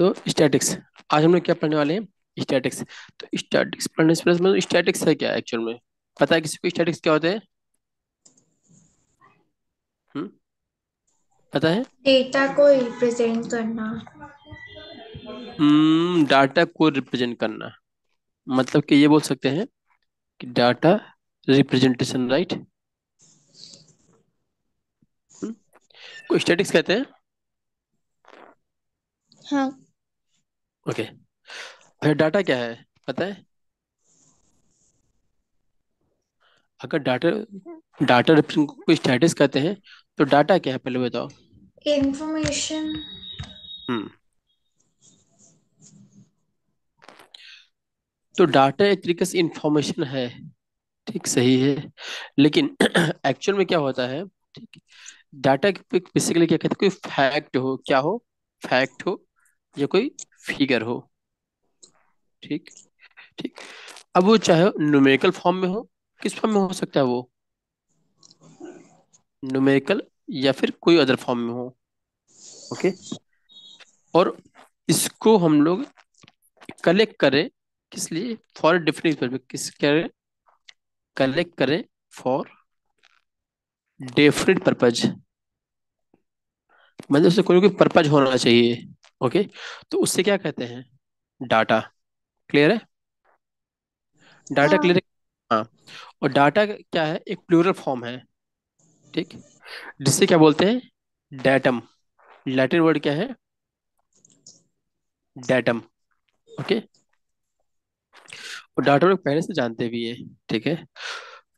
तो स्टैटिक्स, आज हम लोग क्या पढ़ने वाले हैं? स्टैटिक्स। तो स्टैटिक्स पढ़ने से पहले मतलब स्टैटिक्स है क्या एक्चुअल में? पता है किसी को स्टैटिक्स क्या होता है? हम्म, पता है? डेटा को रिप्रेजेंट करना। डाटा को रिप्रेजेंट करना, मतलब कि ये बोल सकते हैं कि डाटा रिप्रेजेंटेशन, राइट? को स्टैटिक्स कहते हैं। हाँ। ओके। अच्छा, डाटा क्या है पता है? अगर डाटा डाटा रिप्रेजेंट को स्टैटिक्स कहते हैं तो डाटा क्या है पहले बताओ। इंफॉर्मेशन। हम्म तो डाटा एक तरीके से इंफॉर्मेशन है। ठीक, सही है। लेकिन एक्चुअल में क्या होता है? ठीक, डाटा बेसिकली क्या कहते हैं? कोई फैक्ट हो, क्या हो? फैक्ट हो या कोई फिगर हो। ठीक। ठीक। अब वो चाहे न्यूमेरिकल फॉर्म में हो, किस फॉर्म में हो सकता है वो? न्यूमेरिकल या फिर कोई अदर फॉर्म में हो। ओके। और इसको हम लोग कलेक्ट करें, किस लिए? फॉर डिफरेंट, किस करें? कलेक्ट करें फॉर डिफरेंट पर्पज, मतलब उससे कोई कोई पर्पज होना चाहिए। ओके। तो उससे क्या कहते हैं? डाटा। क्लियर है? डाटा हाँ। क्लियर है? हाँ। और डाटा क्या है? एक प्लूरल फॉर्म है। ठीक। जिससे क्या बोलते हैं? डेटम। लैटिन वर्ड क्या है? डेटम। ओके। और डाटा लोग पहले से जानते भी हैं। ठीक है।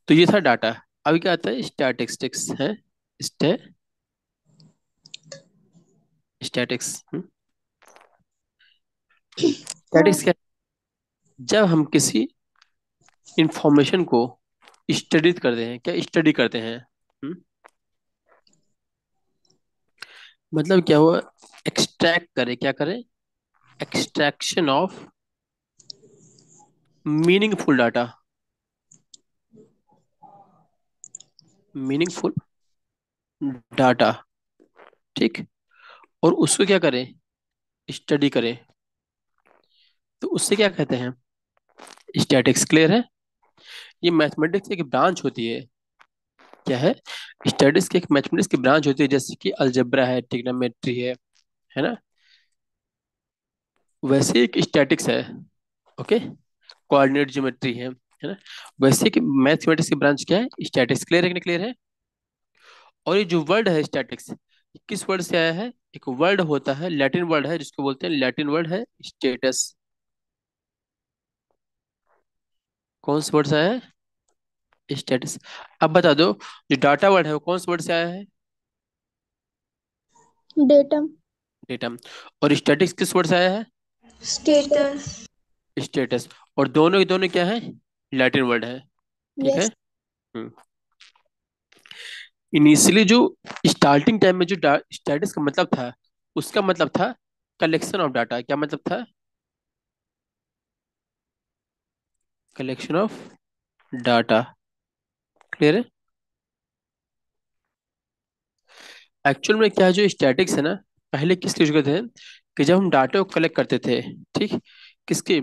तो ये था डाटा। अभी क्या आता है? स्टैटिस्टिक्स है। स्टै स्टैटिक्स। हाँ। स्टैटिक्स क्या? जब हम किसी इंफॉर्मेशन को स्टडी करते हैं, क्या स्टडी करते हैं? हम्म? मतलब क्या हुआ? एक्सट्रैक्ट करें, क्या करें? Extraction of meaningful data. Meaningful data. ठीक। और उसको क्या करें? स्टडी करें। तो उससे क्या कहते हैं? स्टैटिक्स। क्लियर है? ये मैथमेटिक्स की एक ब्रांच होती है। क्या है? स्टैटिक्स की एक मैथमेटिक्स की ब्रांच होती है, जैसे कि अलजेब्रा है, ट्रिग्नोमेट्री है ना? वैसे एक स्टैटिक्स है। ओके। कोऑर्डिनेट ज्योमेट्री है ना? वैसे कि मैथमेटिक्स की ब्रांच क्या है? स्टैटिक्स। क्लियर है कि नहीं? क्लियर है? और ये जो वर्ड है स्टैटिक्स, किस वर्ड से आया है? एक वर्ड होता है, लैटिन वर्ड है, जिसको बोलते हैं, लैटिन वर्ड है स्टेटस। कौन से वर्ड से आया है? स्टेटस। अब बता दो, जो डाटा वर्ड है वो कौन से वर्ड से आया है? डेटम। डेटम। और स्टैटिक्स किस वर्ड से आया है? स्टेटस। स्टेटस। और दोनों के दोनों क्या है? लैटिन वर्ड है। ठीक है। यस। हम्म इनिशियली जो स्टार्टिंग टाइम में जो स्टैटिक्स का मतलब था, उसका मतलब था कलेक्शन ऑफ डाटा। क्या मतलब था? Collection of data. क्लियर है? एक्चुअल में क्या है, जो स्टैटिक्स है ना, पहले किस यूज करते थे? कि जब हम डाटा को कलेक्ट करते थे। ठीक। किसके?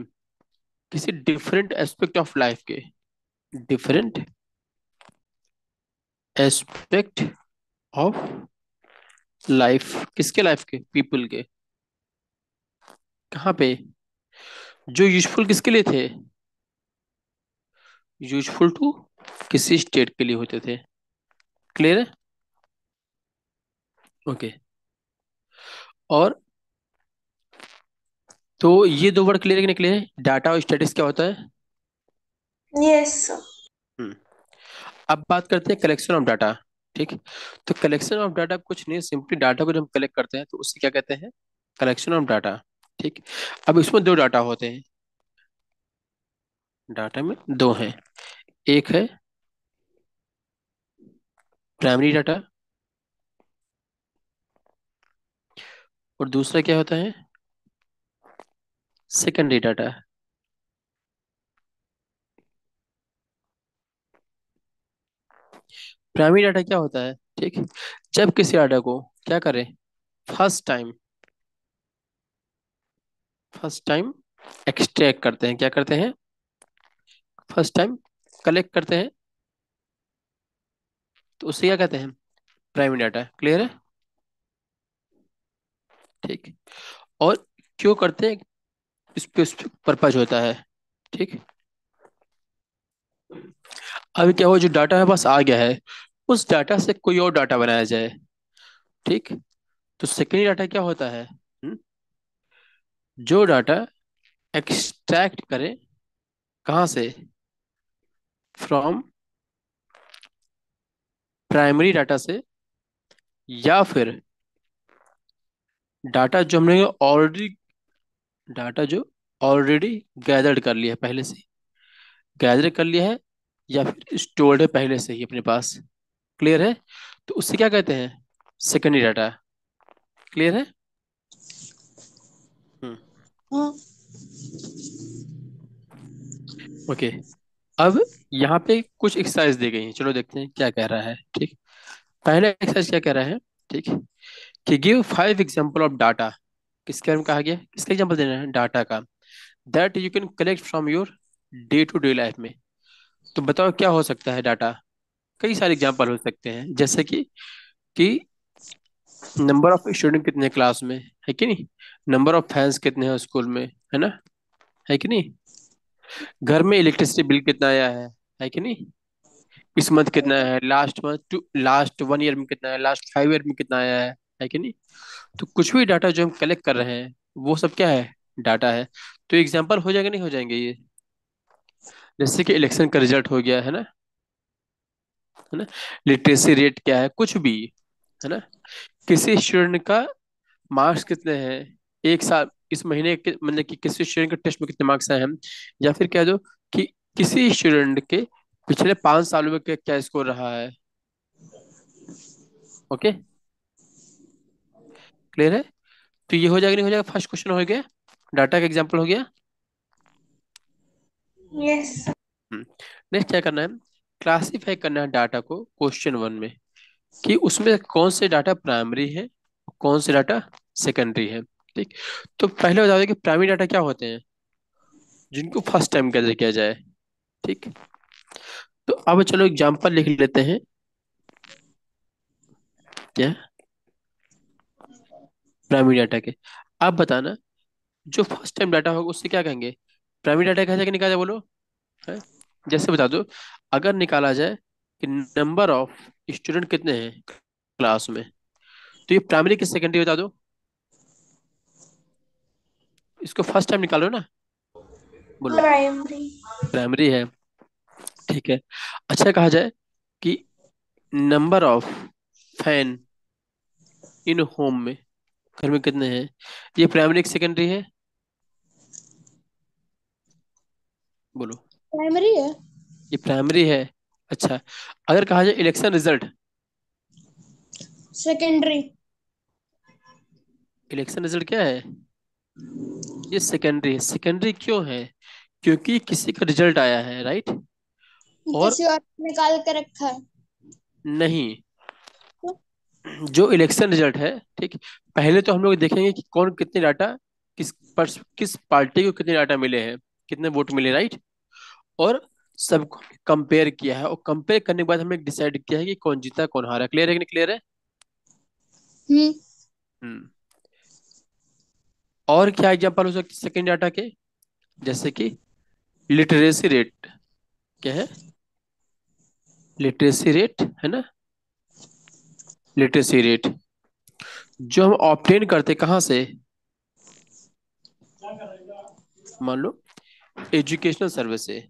किसी डिफरेंट एस्पेक्ट ऑफ लाइफ के। डिफरेंट एस्पेक्ट ऑफ लाइफ, किसके? लाइफ के, पीपल के। कहाँ पे? जो यूजफुल किसके लिए थे? यूजफुल टू किसी स्टेट के लिए होते थे। क्लियर है? ओके। और तो ये दो वर्ड क्लियर है कि नहीं? क्लियर है? डाटा और स्टैटिक्स क्या होता है? यस। हम्म अब बात करते हैं कलेक्शन ऑफ डाटा। ठीक। तो कलेक्शन ऑफ डाटा कुछ नहीं, सिंपली डाटा को जब हम कलेक्ट करते हैं तो उससे क्या कहते हैं? Collection of data. ठीक। अब इसमें दो डाटा होते हैं। डाटा में दो हैं। एक है प्राइमरी डाटा, और दूसरा क्या होता है? Secondary data. प्राइमरी डाटा क्या होता है? ठीक। जब किसी डाटा को क्या करें? First time first time extract करते हैं, क्या करते हैं, फर्स्ट टाइम कलेक्ट करते हैं, तो उसे क्या कहते हैं, प्राइमरी डाटा। क्लियर है? ठीक। और क्यों करते हैं, स्पेसिफिक पर्पज होता है। ठीक। अभी क्या हो, जो डाटा हमारे पास आ गया है, उस डाटा से कोई और डाटा बनाया जाए। ठीक। तो सेकेंडरी डाटा क्या होता है, जो डाटा एक्सट्रैक्ट करें, कहाँ से, फ्रॉम प्राइमरी डाटा से, या फिर डाटा जो हमने ऑलरेडी, डाटा जो ऑलरेडी गैदर्ड कर लिया है, पहले से गैदर कर लिया है, या फिर स्टोर्ड है पहले से ही अपने पास। क्लियर है? तो उससे क्या कहते हैं, सेकेंडरी डाटा। क्लियर है? हम्म। हाँ। ओके। अब यहाँ पे कुछ एक्सरसाइज दी गई है, चलो देखते हैं क्या कह रहा है। ठीक। पहला एक्सरसाइज क्या कह रहा है, ठीक, कि गिव 5 एग्जांपल ऑफ डाटा। किसके बारे में कहा गया है? किसका एग्जांपल देना है, डाटा का, that you can collect from your day to day life में। तो बताओ क्या हो सकता है डाटा। कई सारे एग्जांपल हो सकते हैं, जैसे कि नंबर ऑफ स्टूडेंट कितने हैं क्लास में, है कि नहीं, नंबर ऑफ फैंस कितने हैं स्कूल में, है ना, है कि नहीं, घर में इलेक्ट्रिसिटी बिल कितना आया है कि नहीं, इस मंथ कितना है, last month to last 1 year में कितना है, लास्ट 5 ईयर में कितना आया है कि नहीं। तो कुछ भी डाटा जो हम कलेक्ट कर रहे हैं, वो सब क्या है, डाटा है। तो एग्जाम्पल हो जाएगा, नहीं हो जाएंगे ये, जैसे कि इलेक्शन का रिजल्ट हो गया, है ना, लिटरेसी रेट क्या है, कुछ भी, है ना, किसी स्टूडेंट का मार्क्स कितने हैं एक साल, इस महीने के, मतलब कि किसी स्टूडेंट के टेस्ट में कितने मार्क्स आए हैं, या फिर कह दो कि किसी स्टूडेंट के पिछले 5 सालों में क्या क्या स्कोर रहा है। ओके। क्लियर है? तो ये हो जाएगा, नहीं हो जाएगा, फर्स्ट क्वेश्चन हो गया, डाटा का एग्जाम्पल हो गया। यस। नेक्स्ट क्या करना है, क्लासिफाई करना है डाटा को क्वेश्चन 1 में, कि उसमें कौन से डाटा प्राइमरी है, कौन से डाटा सेकेंडरी है। ठीक। तो पहले बता दें कि प्राइमरी डाटा क्या होते हैं, जिनको फर्स्ट टाइम गैदर किया जाए। ठीक। तो अब चलो एग्जांपल लिख लेते हैं, क्या, प्राइमरी डाटा के। आप बताना, जो फर्स्ट टाइम डाटा होगा उससे क्या कहेंगे, प्राइमरी डाटा कहा जाए कि निकाला जाए, बोलो, है, जैसे बता दो, अगर निकाला जाए कि नंबर ऑफ स्टूडेंट कितने हैं क्लास में, तो ये प्राइमरी की सेकेंडरी बता दो, इसको फर्स्ट टाइम निकालो ना, बोलो। प्राइमरी। प्राइमरी है। ठीक है। अच्छा, कहा जाए कि number of fan in home में, घर में कितने हैं, ये प्राइमरी की सेकेंडरी है, बोलो। प्राइमरी है। ये प्राइमरी है। अच्छा, अगर कहा जाए election result, secondary. Election result क्या है, ये सेकेंडरी है। सेकेंडरी क्यों है, क्योंकि किसी का रिजल्ट आया है, राइट। और किसी और ने निकाल के रखा है। नहीं, तो जो इलेक्शन रिजल्ट है, ठीक, पहले तो हम लोग देखेंगे कि कौन कितने डाटा, किस पार्टी को कितने डाटा मिले हैं, कितने वोट मिले, राइट। और सबको कंपेयर किया है, और कंपेयर करने के बाद हमने डिसाइड किया है कि कौन जीता कौन हारा। क्लियर है कि नहीं, क्लियर है? हम्म। हम्म। और क्या एग्जांपल हो सकते सेकेंड डाटा के, जैसे कि लिटरेसी रेट, क्या है, लिटरेसी रेट, है ना, लिटरेसी रेट जो हम ऑब्टेन करते कहाँ से, मान लो एजुकेशनल सर्वे से।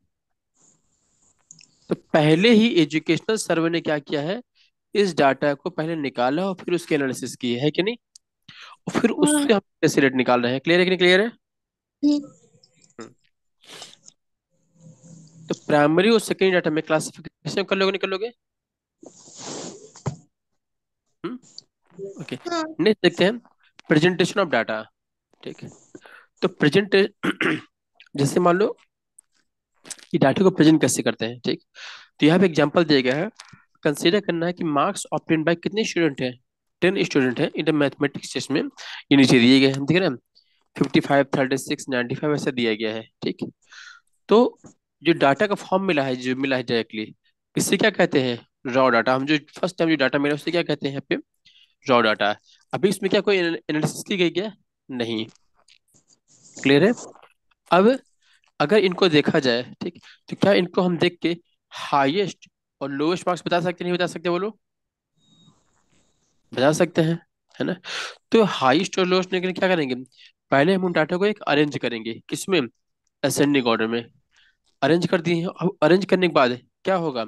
तो पहले ही एजुकेशनल सर्वे ने क्या किया है, इस डाटा को पहले निकाला और फिर उसके एनालिसिस की है कि नहीं, और फिर हाँ। उससे हम लिटरेसी रेट निकाल रहे हैं। क्लियर है कि नहीं, क्लियर है? हम्म। हम्म। तो प्राइमरी और सेकेंडरी डाटा में क्लासिफिकेशन कर लोगे, निकल लोगे। हम्म। ओके। हाँ। नेक्स्ट देखते हैं, प्रेजेंटेशन ऑफ डाटा। ठीक है। तो प्रेजेंट जैसे मान लो कि डाटा को प्रेजेंट कैसे करते हैं, ठीक, तो यहाँ पे एग्जांपल दिया गया है, कंसीडर करना है कि मार्क्स ऑब्टेन बाय कितने स्टूडेंट हैं, 10 स्टूडेंट हैं इन द मैथमेटिक्स टेस्ट में, ये नीचे दिए गए हैं, ठीक है ना। 55, 36, 95 ऐसा दिया गया है, ठीक। तो जो डाटा का फॉर्म मिला है, जो मिला है डायरेक्टली, इससे क्या कहते हैं? Raw data. हम जो फर्स्ट टाइम जो डाटा मिला उससे क्या कहते हैं यहाँ पे? Raw data. अभी इसमें क्या कोई एनालिसिस की गई क्या? नहीं। क्लियर है? अब अगर इनको देखा जाए, ठीक, तो क्या इनको हम देख के हाईएस्ट और लोएस्ट मार्क्स बता सकते, नहीं बता सकते बोलो? बता सकते हैं, है ना? तो हाईएस्ट और लोएस्ट के लिए क्या करेंगे? पहले हम उन डाटा को एक अरेंज करेंगे, किसमें? असेंडिंग ऑर्डर में। अरेंज कर दिए हैं। अब अरेंज करने के बाद क्या होगा?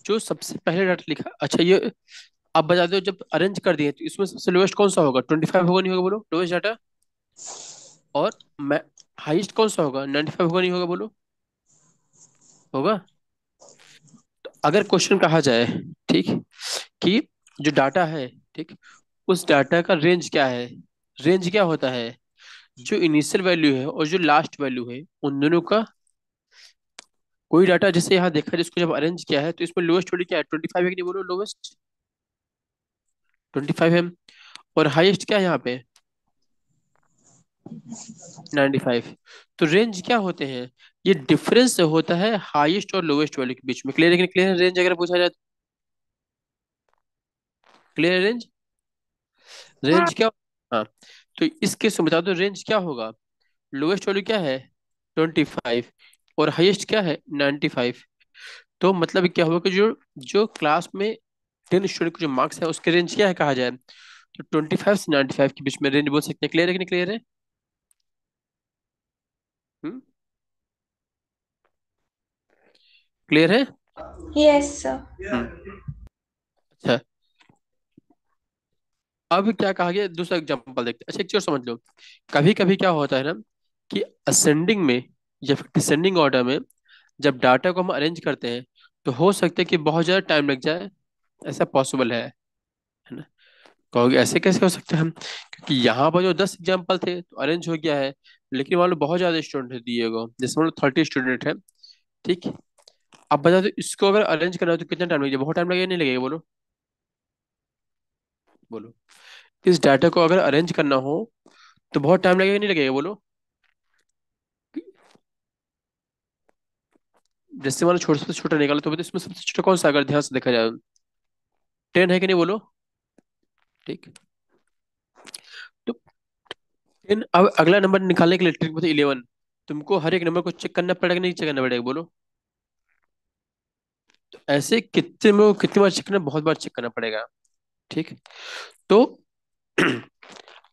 जो सबसे पहले डाटा लिखा, अच्छा ये आप बता दो, जब अरेंज कर दिए तो इसमें सबसे लोएस्ट कौन सा होगा? 25 होगा, नहीं होगा बोलो, लोएस्ट डाटा? और मैं हाईएस्ट कौन सा होगा? 95 होगा, नहीं होगा बोलो? होगा। तो अगर क्वेश्चन कहा जाए, ठीक, कि जो डाटा है, ठीक, उस डाटा का रेंज क्या है? रेंज क्या होता है? जो इनिशियल वैल्यू है और जो लास्ट वैल्यू है, उन दोनों का कोई डाटा जैसे यहाँ देखा, जिसको जब अरेंज किया है तो इसमें लोएस्ट वैल्यू क्या है? 25 है कि नहीं बोलो? लोएस्ट 25 है। और हाईएस्ट क्या है यहाँ पे? 95। तो रेंज क्या होते हैं? ये डिफरेंस होता है हाईएस्ट और लोएस्ट वैल्यू के बीच में। क्लियर है कि नहीं? क्लियर है? रेंज अगर पूछा जाए, क्लियर है रेंज? हाँ। रेंज क्या? हाँ। तो इस केस में बता दो रेंज क्या होगा? लोएस्ट वैल्यू क्या है? 25। और हाईएस्ट क्या है? 95। तो मतलब क्या होगा कि जो जो क्लास में 10 स्टूडेंट के जो मार्क्स है उसके रेंज क्या है कहा जाए? तो 25 से 95 के बीच में रेंज बोल सकते हैं। क्लियर है कि नहीं? क्लियर है? हम्म। क्लियर है? Yes sir. हम्म। अच्छा, अब क्या कहा गया, दूसरा एग्जांपल देखते हैं। अच्छा, एक चीज और समझ लो। कभी कभी क्या होता है ना, कि असेंडिंग में या फिर डिसेंडिंग ऑर्डर में जब डाटा को हम अरेंज करते हैं, तो हो सकता है कि बहुत ज्यादा टाइम लग जाए। ऐसा पॉसिबल है ना? कहोगे ऐसे कैसे हो सकता है? हम, क्योंकि यहाँ पर जो 10 एग्जाम्पल थे तो अरेंज हो गया है, लेकिन मान लो बहुत ज्यादा स्टूडेंट दिए गो, जैसे मान लो 30 स्टूडेंट है, ठीक। अब बता दो इसको अगर अरेंज करना हो तो कितना टाइम लगेगा? बहुत टाइम लगेगा, नहीं लगेगा बोलो? बोलो। इस डाटा को अगर अरेंज करना हो तो बहुत टाइम लगेगा, नहीं लगेगा बोलो? जैसे मान लो छोटे से छोटा निकालो, तो इसमें सबसे छोटा कौन सा अगर ध्यान से देखा जाए? 10 है कि नहीं बोलो? ठीक। तो 10, अब अगला नंबर निकालने के लिए ट्रिक बताइए, 11। तुमको हर एक नंबर को चेक करना पड़ेगा, नहीं चेक करना पड़ेगा बोलो? तो ऐसे कितने में कितनी बार चेक करना? बहुत बार चेक करना पड़ेगा, ठीक। तो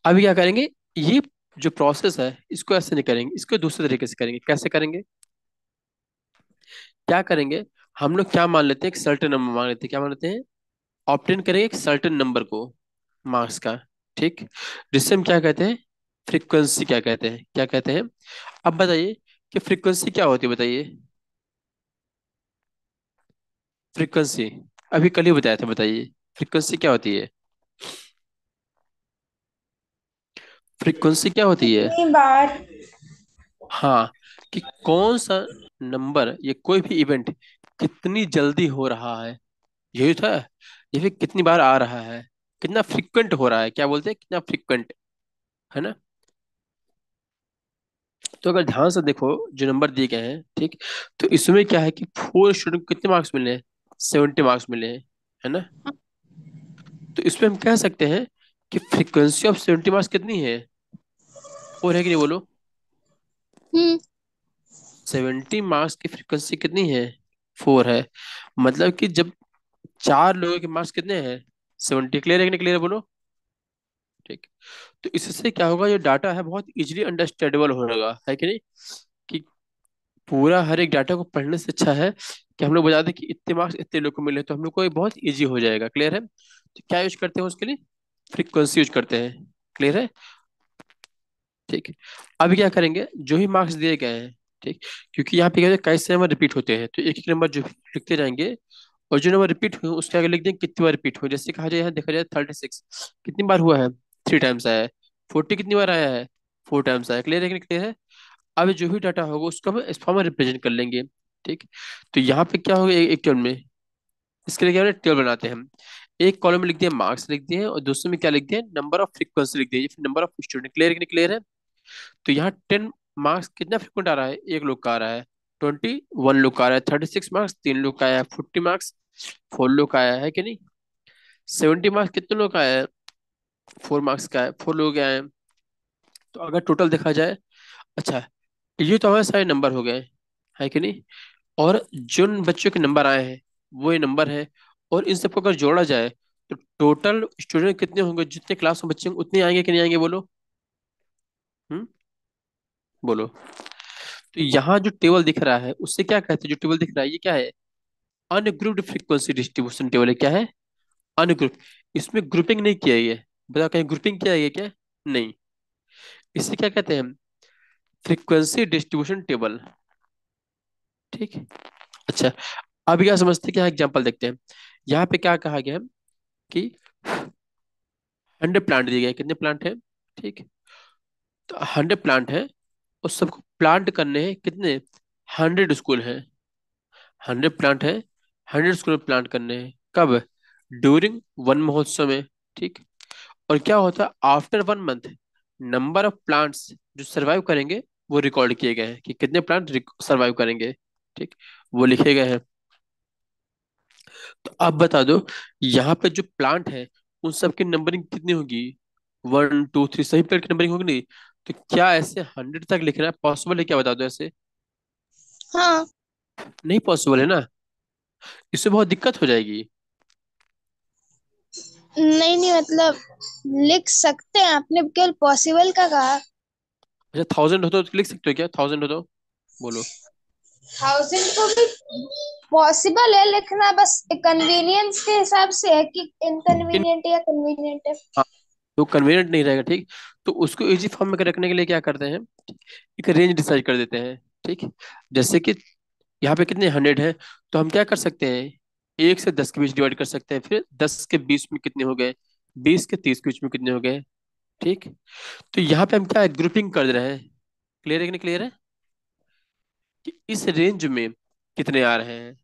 अभी क्या करेंगे? ये जो प्रोसेस है इसको ऐसे नहीं करेंगे, इसको दूसरे तरीके से करेंगे। कैसे करेंगे? क्या करेंगे? हम लोग क्या मान लेते हैं? एक सर्टेन नंबर मान लेते हैं। क्या मान लेते हैं? ऑप्टेन करेंगे एक सर्टेन नंबर को, मार्क्स का, ठीक। जिससे हम क्या कहते हैं? फ्रीक्वेंसी। क्या कहते हैं? क्या कहते हैं? अब बताइए कि फ्रीक्वेंसी क्या होती है, बताइए। फ्रीक्वेंसी अभी कल ही बताया था, बताइए फ्रीक्वेंसी क्या होती है? फ्रीक्वेंसी क्या होती है? कितनी बार? हाँ, कि कौन सा नंबर या कोई भी इवेंट कितनी जल्दी हो रहा है, यही था। या फिर कितनी बार आ रहा है, कितना फ्रिक्वेंट हो रहा है, क्या बोलते हैं, कितना फ्रिक्वेंट, है ना? तो अगर ध्यान से देखो जो नंबर दिए गए हैं, ठीक, तो इसमें क्या है कि 4 स्टूडेंट को कितने मार्क्स मिले हैं? 70 मार्क्स मिले हैं, है ना? तो इसमें हम कह सकते हैं कि फ्रीक्वेंसी ऑफ 70 मार्क्स कितनी है? 4 है कि नहीं बोलो? हम्म। 70 मार्क्स की फ्रीक्वेंसी कितनी है? 4 है। मतलब कि जब 4 लोगों के मार्क्स कितने हैं? 70। क्लियर है कि नहीं? क्लियर है बोलो? ठीक। तो इससे क्या होगा, जो डाटा है बहुत इजीली अंडरस्टैंडेबल होगा, है कि नहीं? कि पूरा हर एक डाटा को पढ़ने से अच्छा है कि हम लोग बता दें कि इतने मार्क्स इतने लोग को मिले, तो हम लोग को ये बहुत इजी हो जाएगा। क्लियर है? तो क्या यूज करते हैं उसके लिए? फ्रीक्वेंसी यूज करते हैं। क्लियर है? ठीक है। अभी क्या करेंगे, जो ही मार्क्स दिए गए हैं, ठीक, क्योंकि यहाँ पे क्या है, कई सारे नंबर रिपीट होते हैं, तो एक एक नंबर जो भी लिखते जाएंगे, और जो नंबर रिपीट हुए उसके आगे लिख देंगे कितनी बार रिपीट हुए। जैसे कहा जाए, यहाँ देखा जाए 36 कितनी बार हुआ है? 3 टाइम्स आया है। 40 कितनी बार आया है? 4 टाइम्स आया है। क्लियर है कि नहीं? क्लियर है? अब जो भी डाटा होगा उसको हम इस फॉर्म में रिप्रेजेंट कर लेंगे, ठीक। तो यहाँ पे क्या होगा, एक टेबल में, इसके लिए क्या टेबल बनाते हैं हम। एक कॉलम में लिख दिए मार्क्स लिख दिए, और दूसरे में क्या लिख दिए? नंबर ऑफ फ्रीक्वेंसी लिख दिए, फिर नंबर ऑफ स्टूडेंट। क्लियर है कि नहीं? क्लियर है? तो यहाँ 10 मार्क्स कितना फ्रिक्वेंट आ रहा है, एक लोग का आ रहा है। 21 लोग का आ रहा है। 36 मार्क्स 3 लोग का आया है। 40 मार्क्स 4 लोग का आया है कि नहीं। 70 मार्क्स कितने लोग का आया है, 4 मार्क्स का है, 4 लोग आए हैं। तो अगर टोटल देखा जाए, अच्छा, ये तो हमारे सारे नंबर हो गए, है कि नहीं। और जिन बच्चों के नंबर आए हैं वो ये नंबर है। और इन सबको अगर जोड़ा जाए तो टोटल स्टूडेंट कितने होंगे, जितने क्लास में बच्चे होंगे उतने आएंगे कि नहीं आएंगे, बोलो। हम्म, बोलो। तो यहाँ जो टेबल दिख रहा है उससे क्या कहते हैं, जो टेबल दिख रहा है ये क्या है, अनग्रुप्ड फ्रीक्वेंसी डिस्ट्रीब्यूशन टेबल है। क्या है, अनग्रुप। इसमें ग्रुपिंग नहीं किया है, बताओ कहीं ग्रुपिंग किया है क्या, नहीं। इसे क्या कहते हैं, फ्रीक्वेंसी डिस्ट्रीब्यूशन टेबल। ठीक। अच्छा, अब क्या समझते हैं, क्या एग्जांपल देखते हैं। यहाँ पे क्या कहा गया है कि 100 प्लांट दिए गए, कितने प्लांट है, ठीक। तो 100 प्लांट है और सबको प्लांट करने हैं कितने, 100 स्कूल हैं। 100 प्लांट है, 100 स्कूल में प्लांट करने हैं, कब, ड्यूरिंग वन महोत्सव में, ठीक। और क्या होता है, after 1 month number of plants जो सरवाइव करेंगे वो रिकॉर्ड किए गए हैं, कि कितने प्लांट सरवाइव करेंगे, ठीक, वो लिखे गए हैं। तो अब बता दो, यहाँ पे जो प्लांट है उन सब की नंबरिंग कितनी होगी, 1 2 3, सही प्लांट की नंबरिंग होगी नहीं। तो क्या ऐसे 100 तक लिखना पॉसिबल है क्या, बता दो ऐसे। हाँ। नहीं पॉसिबल है ना, इससे बहुत दिक्कत हो जाएगी। नहीं नहीं, मतलब लिख सकते हैं, आपने केवल पॉसिबल का कहा। अच्छा 1000 हो तो लिख सकते हो क्या, 1000 हो तो, बोलो। 1000 को भी पॉसिबल है लिखना, बस कन्वीनियंस के हिसाब से है कि इन, इनकन्वीनियंट या कन्वीनियंट है। हाँ, तो कन्वीनियंट नहीं रहेगा, ठीक। तो उसको इजी फॉर्म में रखने के लिए क्या करते हैं, एक रेंज डिसाइड कर देते हैं, ठीक। जैसे कि यहाँ पे कितने 100 है, तो हम क्या कर सकते हैं, 1 से 10 के बीच डिवाइड कर सकते हैं, फिर 10 के 20 में कितने हो गए, 20 के 30 के बीच में कितने हो गए, ठीक। तो यहाँ पे हम क्या है, ग्रुपिंग कर दे रहे हैं। क्लियर है कि नहीं क्लियर है, कि इस रेंज में कितने आ रहे हैं,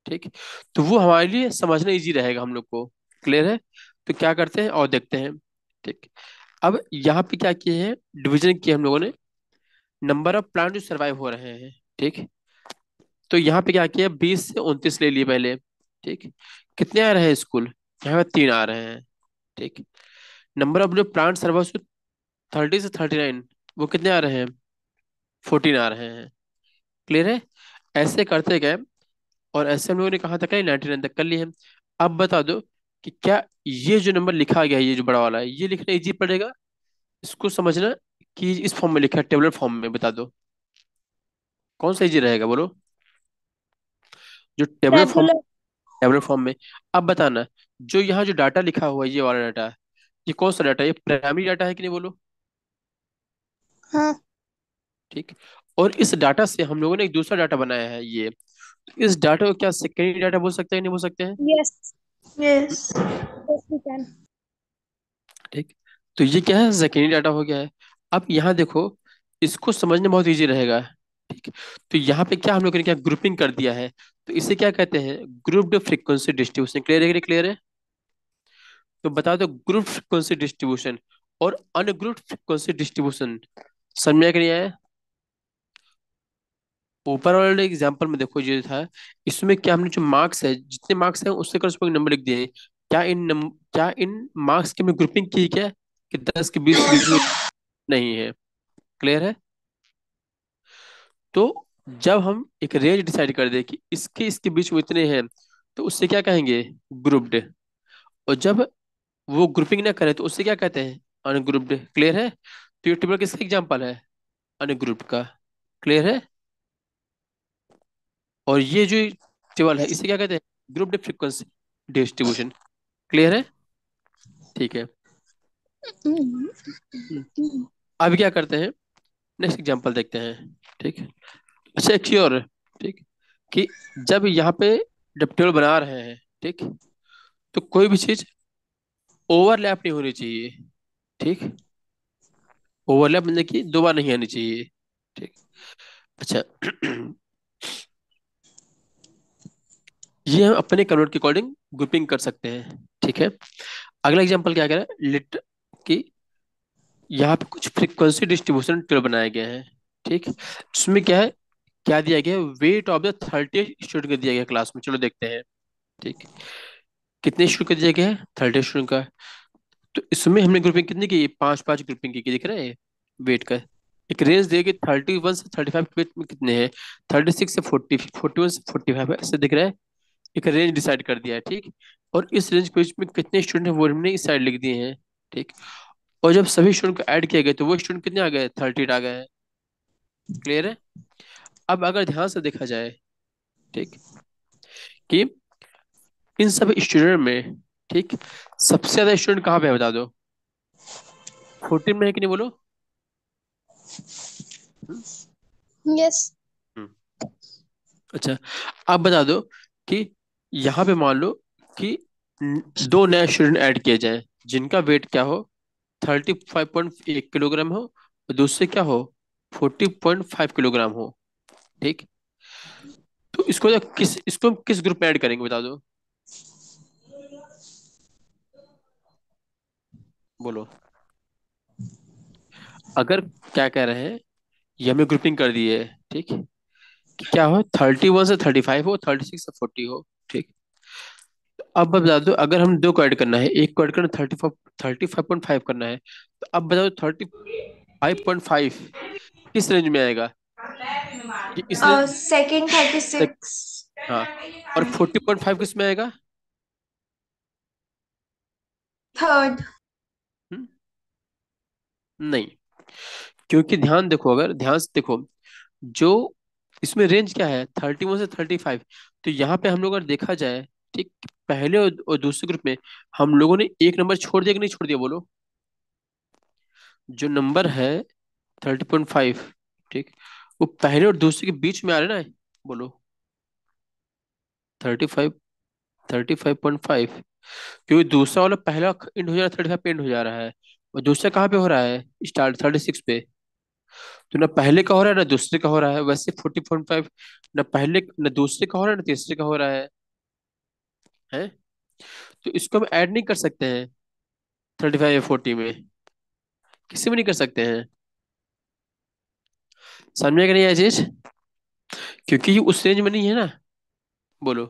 ठीक। तो वो हमारे लिए समझना इजी रहेगा हम लोग को। क्लियर है। तो क्या करते हैं और देखते हैं, ठीक। अब यहाँ पे क्या किए हैं, डिवीजन किए हम लोगों ने, नंबर ऑफ प्लांट जो सर्वाइव हो रहे हैं, ठीक। तो यहाँ पे क्या किया, 20 से 29 ले लिए पहले, ठीक। कितने आ रहे हैं स्कूल, यहाँ पे 3 आ रहे हैं, ठीक। नंबर ऑफ जो प्लांट सर्वाइव 30 से 39, वो कितने आ रहे हैं, 14 आ रहे हैं। क्लियर है। ऐसे करते गए और ऐसे हम लोगों ने कहाँ तक है, 99 तक कर लिए हैं। अब बता दो कि क्या ये जो नंबर लिखा गया है, ये जो बड़ा वाला है, ये लिखना इजी पड़ेगा, इसको समझना, कि इस फॉर्म में लिखा है टेबलर फॉर्म में, बता दो कौन सा इजी रहेगा, बोलो। जो रेगुलर। टेबलर फॉर्म में। अब बताना, जो यहाँ जो डाटा लिखा हुआ है ये वाला डाटा, ये कौन सा डाटा है, ये प्राइमरी डाटा है कि नहीं, बोलो। हाँ। ठीक। और इस डाटा से हम लोगों ने एक दूसरा डाटा बनाया है ये, तो इस डाटा को क्या सेकेंडरी डाटा बोल सकते हैं, नहीं बोल सकते हैं। Yes. Hmm, yes. Yes we can. ठीक। तो ये क्या है, सेकेंडरी डाटा हो गया है। अब यहाँ देखो, इसको समझना बहुत इजी रहेगा, ठीक। तो यहाँ पे क्या हम लोगों ने क्या ग्रुपिंग कर दिया है, तो इसे क्या कहते हैं, ग्रुप्ड फ्रीक्वेंसी डिस्ट्रीब्यूशन। क्लियर है कि क्लियर है। तो बता दो, ग्रुप फ्रीक्वेंसी डिस्ट्रीब्यूशन और अनग्रुप्ड फ्रीक्वेंसी डिस्ट्रीब्यूशन समझ में आया कि नहीं आया। ऊपर वाले एग्जांपल में देखो ये था, इसमें क्या हमने जो मार्क्स है, जितने मार्क्स हैं उससे करस्पॉन्डिंग नंबर लिख दिए हैं। क्या इन मार्क्स की हमने ग्रुपिंग की है क्या, कि 10 के 20 के बीच में, नहीं है। क्लियर है। तो जब हम एक रेंज डिसाइड कर दे कि इसके इसके बीच में इतने हैं, तो उससे क्या कहेंगे, ग्रुप्ड। और जब वो ग्रुपिंग ना करे तो उससे क्या कहते हैं, अनग्रुप्ड। क्लियर है। तो ये टेबल किसका एग्जांपल है, अनग्रुप्ड का। क्लियर है। और ये जो टेबल है यस। इसे क्या कहते हैं, ग्रुप्ड फ्रीक्वेंसी डिस्ट्रीब्यूशन। क्लियर है। ठीक है। हम्म, अब क्या करते हैं, नेक्स्ट एग्जांपल देखते हैं, ठीक है। अच्छा एक चीज और, ठीक, कि जब यहाँ पे जब टेबल बना रहे हैं, ठीक, तो कोई भी चीज ओवरलैप नहीं होनी चाहिए, ठीक। ओवरलैप मतलब कि 2 बार नहीं आनी चाहिए, ठीक। अच्छा ये हम अपने कन्वर्ट के अकॉर्डिंग ग्रुपिंग कर सकते हैं, ठीक है। अगला एग्जांपल क्या कह रहा है, लिट की यहाँ पे कुछ फ्रीक्वेंसी डिस्ट्रीब्यूशन टेबल बनाए गए हैं। ठीक, इसमें क्या है, क्या दिया गया है, वेट ऑफ द 30 स्टूडेंट का दिया गया क्लास में, चलो देखते हैं। ठीक, कितने स्टूडेंट का दिया गया है, 30 स्टूडेंट का। तो इसमें हमने ग्रुपिंग कितनी की, पांच पांच ग्रुपिंग की, दिख रहा है वेट का। एक रेंज देगी 31 से 35 के बीच में कितने हैं, 36 से 40, 41 से 45 ऐसे दिख रहा है। एक रेंज डिसाइड कर दिया है। ठीक, और इस रेंज के बीच में कितने स्टूडेंट हैं वो हमने इस साइड लिख दिए हैं। ठीक, और जब सभी स्टूडेंट को ऐड किया गया तो वो स्टूडेंट कितने आ गए, 30 आ गए हैं। क्लियर है। अब अगर ध्यान से देखा जाए, ठीक, कि इन सब स्टूडेंट में, ठीक, सबसे ज्यादा स्टूडेंट कहाँ पे है बता दो, 14 में है कि नहीं बोलो। हम्म, यस। हम्म, अच्छा, अब बता दो कि यहाँ पे मान लो कि दो नए स्टूडेंट ऐड किए जाएं जिनका वेट क्या हो, 35.1 किलोग्राम हो, और दूसरे क्या हो, 40.5 किलोग्राम हो। ठीक, तो इसको हम किस ग्रुप में ऐड करेंगे बता दो, बोलो। अगर, क्या कह रहे हैं, ये हमें ग्रुपिंग कर दी है। ठीक, कि क्या हो, 31 से 35 हो, 36 से 40 हो। ठीक, अब बता दो, अगर हम दो को ऐड करना है, एक को ऐड करना 35.5 करना है, तो अब बताओ 35.5 किस रेंज में आएगा, ये इस रेंज। सेकंड 36। हाँ, और 40.5 किस में आएगा। थर्ड। हम्म, नहीं, क्योंकि ध्यान देखो, अगर ध्यान से देखो, जो इसमें रेंज क्या है, 31 से 35, तो यहाँ पे हम लोग अगर देखा जाए, ठीक, पहले और दूसरे ग्रुप में हम लोगों ने एक नंबर छोड़ दिया कि नहीं छोड़ दिया, बोलो। जो नंबर है 30.5, ठीक, वो पहले और दूसरे के बीच में आ रहा है ना, बोलो। 35, 35.5, क्योंकि दूसरा वाला पहला इंड हो जा रहा है, 35 पे इंड हो जा रहा है, और दूसरा कहाँ पे हो रहा है, स्टार्ट 36 पे। तो ना पहले का हो रहा है ना दूसरे का हो रहा है, वैसे 40.5 ना पहले ना दूसरे का हो रहा है ना तीसरे का हो रहा है। तो इसको हम ऐड नहीं कर सकते हैं 35 या 40 में, किसी में नहीं कर सकते हैं। समझे कि नहीं ये चीज, क्योंकि ये उस रेंज में नहीं है ना, बोलो।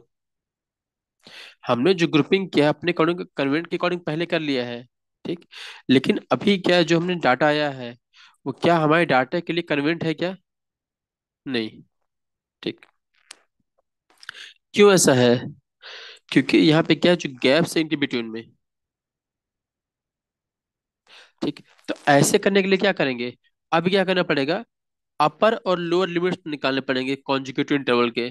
हमने जो ग्रुपिंग किया है अपने अकॉर्डिंग, कन्वेंट के अकॉर्डिंग पहले कर लिया है। ठीक, लेकिन अभी क्या जो हमने डाटा आया है, वो क्या हमारे डाटा के लिए कन्वेंट है क्या, नहीं। ठीक, क्यों ऐसा है, क्योंकि यहाँ पे क्या है, जो गैप्स है इनके बिटवीन में। ठीक, तो ऐसे करने के लिए क्या करेंगे, अब क्या करना पड़ेगा, अपर और लोअर लिमिट्स निकालने पड़ेंगे कॉन्जिक्यूटिव इंटरवल के।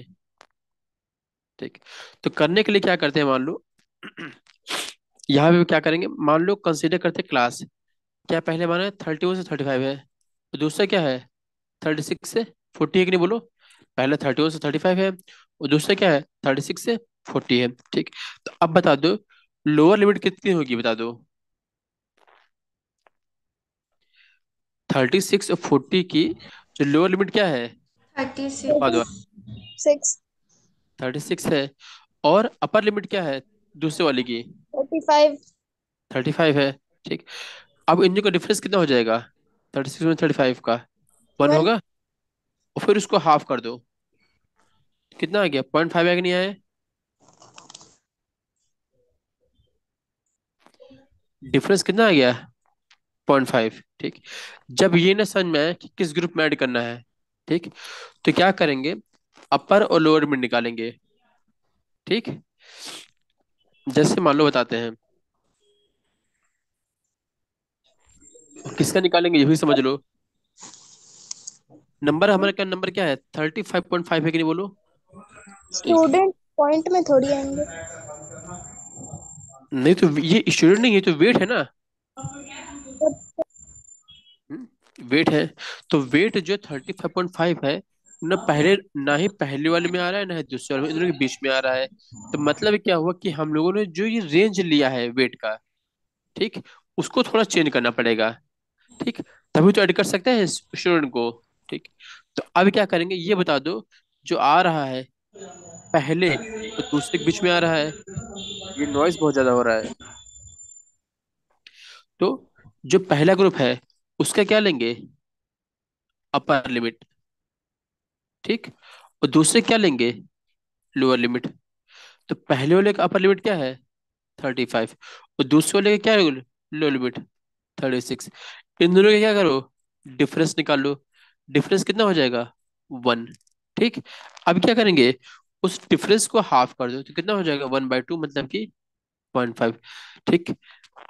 ठीक, तो करने के लिए क्या करते हैं, मान लो यहाँ पे क्या करेंगे, मान लो कंसीडर करते हैं क्लास, क्या पहले माना है 31 से 35 है, तो दूसरा क्या है, 36 से 40 है कि नहीं, बोलो। पहले 31 से 35 है, और दूसरा क्या है, 36 से 40 है। ठीक, तो अब बता दो लोअर लिमिट कितनी होगी, बता दो। 36 और 40 की जो लोअर लिमिट क्या है, थर्टी बता दो। सिक्स। सिक्स। 36 है, और अपर लिमिट क्या है दूसरे वाले की, 45। 35 है। ठीक, अब इन दोनों का डिफरेंस कितना हो जाएगा, 36 में 35 का 1 वन। होगा, और फिर उसको हाफ कर दो, कितना आ गया, 0.5 आया कि नहीं आया, डिफरेंस कितना आ गया, 0.5। ठीक, जब ये ना समझ में आए कि किस ग्रुप में ऐड करना है, ठीक, तो क्या करेंगे, अपर और लोअर लिमिट निकालेंगे। ठीक, जैसे मान लो बताते हैं, और किसका निकालेंगे ये भी समझ लो। नंबर हमारे क्या, नंबर क्या है, 35.5 है कि नहीं, बोलो। ठीक, स्टूडेंट पॉइंट में थोड़ी आएंगे। नहीं तो ये स्टूडेंट नहीं, ये तो वेट है ना। वेट है, तो वेट जो 35.5 है, ना पहले, ना ही पहले वाले में आ रहा है, ना ही दूसरे वाले में, इन दोनों के बीच में आ रहा है। तो मतलब क्या हुआ कि हम लोगों ने जो ये रेंज लिया है वेट का, ठीक, उसको थोड़ा चेंज करना पड़ेगा। ठीक, तभी तो ऐड कर सकते हैं स्टूडेंट को। ठीक, तो अब क्या करेंगे ये बता दो, जो आ रहा है पहले और दूसरे के बीच में आ रहा है, ये नॉइज बहुत ज्यादा हो रहा है। तो जो पहला ग्रुप है उसका क्या लेंगे, अपर लिमिट। ठीक। और दूसरे क्या लेंगे, लोअर लिमिट। तो पहले वाले का अपर लिमिट क्या है, 35। और दूसरे वाले का क्या है, लोअर लिमिट, 36। इन दोनों का क्या करो, डिफरेंस निकाल लो। डिफरेंस कितना हो जाएगा, 1। ठीक। अब क्या करेंगे, उस डिफरेंस को हाफ कर दो तो कितना हो जाएगा, 1/2, मतलब कि 0.5। ठीक।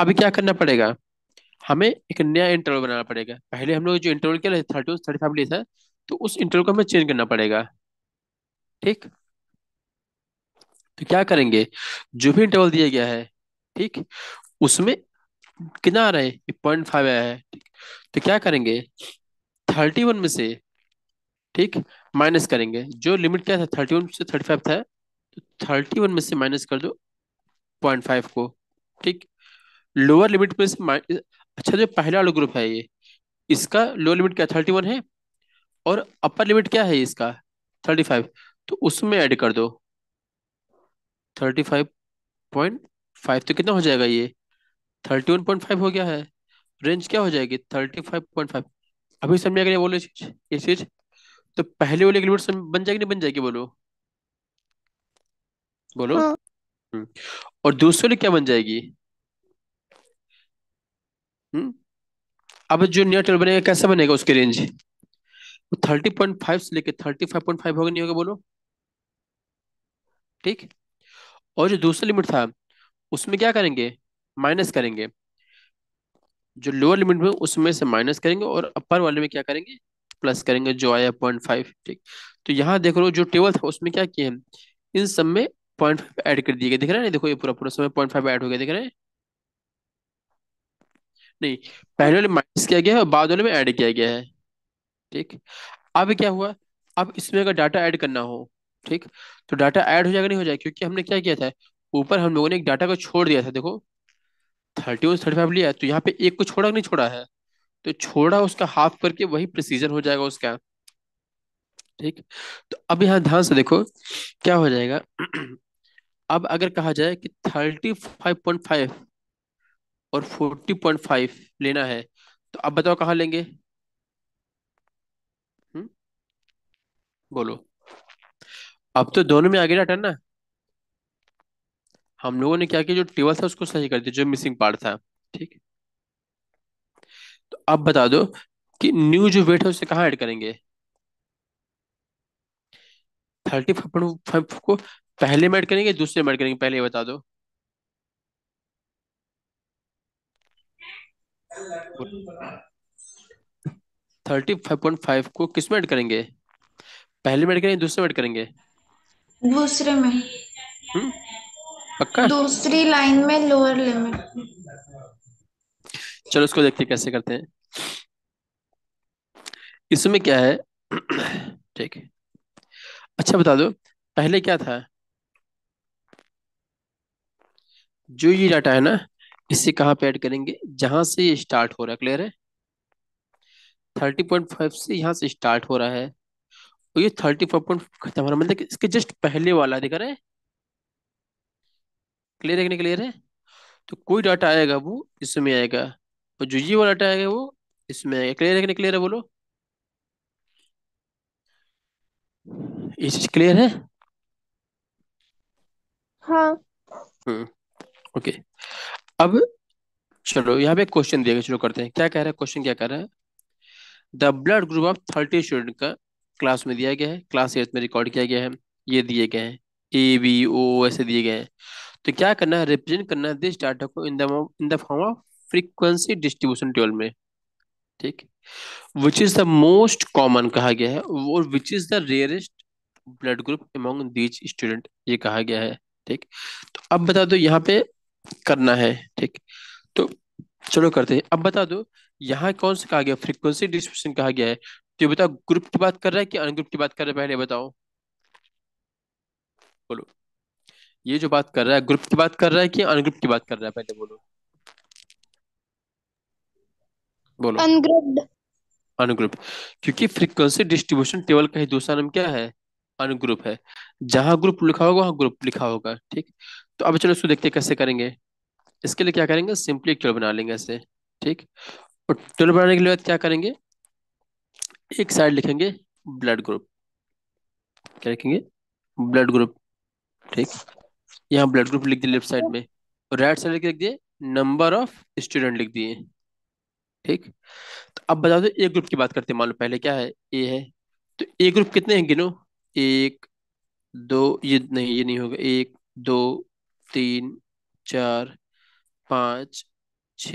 अभी क्या करना पड़ेगा, हमें एक नया इंटरवल बनाना पड़ेगा। पहले हम लोग जो इंटरवल क्या 30 35 लिया था, तो उस इंटरवल को हमें चेंज करना पड़ेगा। ठीक। तो क्या करेंगे, जो भी इंटरवल दिया गया है, ठीक, उसमें कितना आ रहा है, 0.5 आया है। ठीक। तो क्या करेंगे, 31 में से, ठीक, माइनस करेंगे। जो लिमिट क्या था, 31 से 35 था, तो 31 में से माइनस कर दो 0.5 को। ठीक। लोअर लिमिट में से अच्छा, जो पहला वाला ग्रुप है ये, इसका लोअर लिमिट क्या 31 है, और अपर लिमिट क्या है इसका, 35। तो उसमें ऐड कर दो 35.5, तो कितना हो जाएगा ये, 31.5 हो गया है। रेंज क्या हो जाएगी, 35.5। अभी समझ अगर ये बोलो ये चीज, तो पहले वाले की लिमिट बन जाएगी नहीं बन जाएगी, बोलो बोलो। हाँ। हम्म। और दूसरे वाले क्या बन जाएगी। हम्म। अब जो नया टेबल बनेगा कैसा बनेगा, उसकी रेंज वो 30.5 से लेके 35.5 होगा नहीं होगा, बोलो। ठीक। और जो दूसरा लिमिट था, उसमें क्या करेंगे, माइनस करेंगे। जो लोअर लिमिट में उसमें से माइनस करेंगे, और अपर वाले में क्या करेंगे, प्लस करेंगे, जो आया 0.5। ठीक। तो यहाँ देख लो, जो टेबल था उसमें क्या किए हम, इन सब में 0.5 ऐड कर दिए गए, दिख रहा है ना, देखो ये पूरा पूरा समय 0.5 ऐड हो गया, दिख रहा है। नहीं, पहले वाले माइनस किया गया है और बाद वाले में ऐड किया गया है। ठीक। अब क्या हुआ, अब इसमें अगर डाटा ऐड करना हो, ठीक, तो डाटा ऐड हो जाएगा नहीं हो जाएगा, क्योंकि हमने क्या किया था, ऊपर हम लोगों ने एक डाटा को छोड़ दिया था, देखो 31 35 लिया है, तो यहाँ पे एक को छोड़ा कि नहीं छोड़ा है, तो छोड़ा, उसका हाफ करके वही प्रिसीजन हो जाएगा उसका। ठीक। तो अब यहाँ ध्यान से देखो क्या हो जाएगा। अब अगर कहा जाए कि 35.5 और 40.5 लेना है, तो अब बताओ कहाँ लेंगे। हम्म, बोलो। अब तो दोनों में आगे डाटा ना, हम लोगों ने क्या किया, जो टेबल था उसको सही कर दिया, जो मिसिंग पार्ट था। ठीक। तो अब बता दो कि न्यू जो वेट है उसे कहाँ ऐड करेंगे, 35.5 को पहले में ऐड करेंगे, दूसरे में ऐड करेंगे, पहले ये बता दो। 35.5 को किस में ऐड करेंगे, पहले में ऐड करेंगे, दूसरे में ऐड करेंगे। दूसरे में। हम्म, पक्का। दूसरी लाइन में लोअर लिमिट। चलो उसको देखते हैं कैसे करते हैं। इसमें क्या है। ठीक है। अच्छा बता दो, पहले क्या था, जो ये डाटा है ना, इसे कहाँ पे ऐड करेंगे, जहां से ये स्टार्ट हो रहा है, क्लियर है। 30.5 से यहाँ से स्टार्ट हो रहा है, और ये 34 खत्म हो रहा है, मतलब कि इसके जस्ट पहले वाला दिख रहा है। क्लियर है कि नहीं क्लियर है। तो कोई डाटा आएगा वो इसमें आएगा, और जो ये वाला डाटा आएगा वो इसमें आएगा। क्लियर है कि नहीं क्लियर है, बोलो। ये चीज क्लियर है। हाँ। हम्म। ओके। अब चलो यहाँ पे क्वेश्चन दिया गया, चलो करते हैं, क्या कह रहा है क्वेश्चन, क्या कह रहा है। The blood group of 30 student का क्लास में दिया गया है, क्लास 8 में रिकॉर्ड किया गया है, ये दिए गए हैं, A B O ऐसे दिए गए हैं। तो क्या करना है, रिप्रेजेंट करना है दिस डाटा को in the form of frequency distribution table में। ठीक। Which is the most common कहा गया है, और which is the rarest blood group among these student, ये कहा गया है। ठीक। तो अब बता दो यहाँ पे करना है। ठीक। तो चलो करते हैं, अब बता दो यहाँ कौन सा कहा गया, फ्रीक्वेंसी डिस्ट्रीब्यूशन कहा गया है, तो ये बताओ ग्रुप की बात कर रहा है कि अनग्रुप की बात कर रहा है, पहले बताओ, बोलो। ये जो बात कर रहा है, ग्रुप की बात कर रहा है कि अनग्रुप की बात कर रहा है, पहले बोलो, बोलो। अनग्रुप्ड। अनग्रुप। क्योंकि फ्रीक्वेंसी डिस्ट्रीब्यूशन टेबल का ही दूसरा नाम क्या है, अनग्रुप है। जहां ग्रुप लिखा होगा वहां ग्रुप लिखा होगा। ठीक। तो अब चलो इसको देखते हैं कैसे करेंगे। इसके लिए क्या करेंगे, सिंपली एक टेबल बना लेंगे ऐसे। ठीक। और 12 बनाने के लिए क्या करेंगे, एक साइड लिखेंगे ब्लड ग्रुप। क्या लिखेंगे, ब्लड ग्रुप। ठीक, यहाँ ब्लड ग्रुप लिख दिए लेफ्ट साइड में, और राइट साइड लिख दिए नंबर ऑफ स्टूडेंट लिख दिए। ठीक, तो अब बता दो ए ग्रुप की बात करते हैं, मान लो पहले क्या है, ए है। तो ए ग्रुप कितने हैं गिनो, एक दो, ये नहीं, ये नहीं होगा, एक दो तीन चार पाँच छ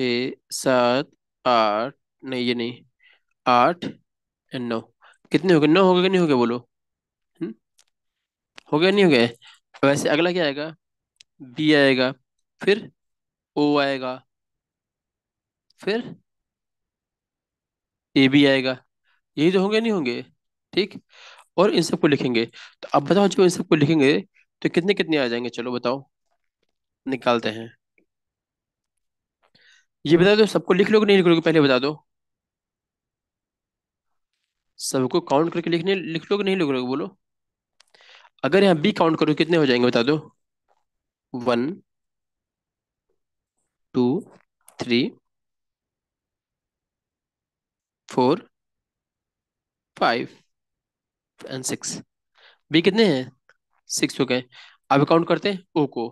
सात आठ, नहीं ये नहीं, आठ एंड नौ। कितने हो गए, नौ हो गए कि नहीं हो गए बोलो। हम्म, हो गया नहीं हो गया। वैसे अगला क्या आएगा, बी आएगा, फिर ओ आएगा, फिर ए भी आएगा। यही तो होंगे नहीं होंगे। ठीक, और इन सबको लिखेंगे। तो अब बताओ जब इन सबको लिखेंगे तो कितने कितने आ जाएंगे, चलो बताओ, निकालते हैं। ये बता दो सबको लिख लोगे नहीं लिख लोगे, पहले बता दो। सबको काउंट करके लिखने लिख लोगे नहीं लिख लोगे बोलो। अगर यहाँ बी काउंट करो कितने हो जाएंगे बता दो, 1 2 3 4 5 एंड 6। बी कितने हैं, 6 हो गए। अब काउंट करते हैं ओ को।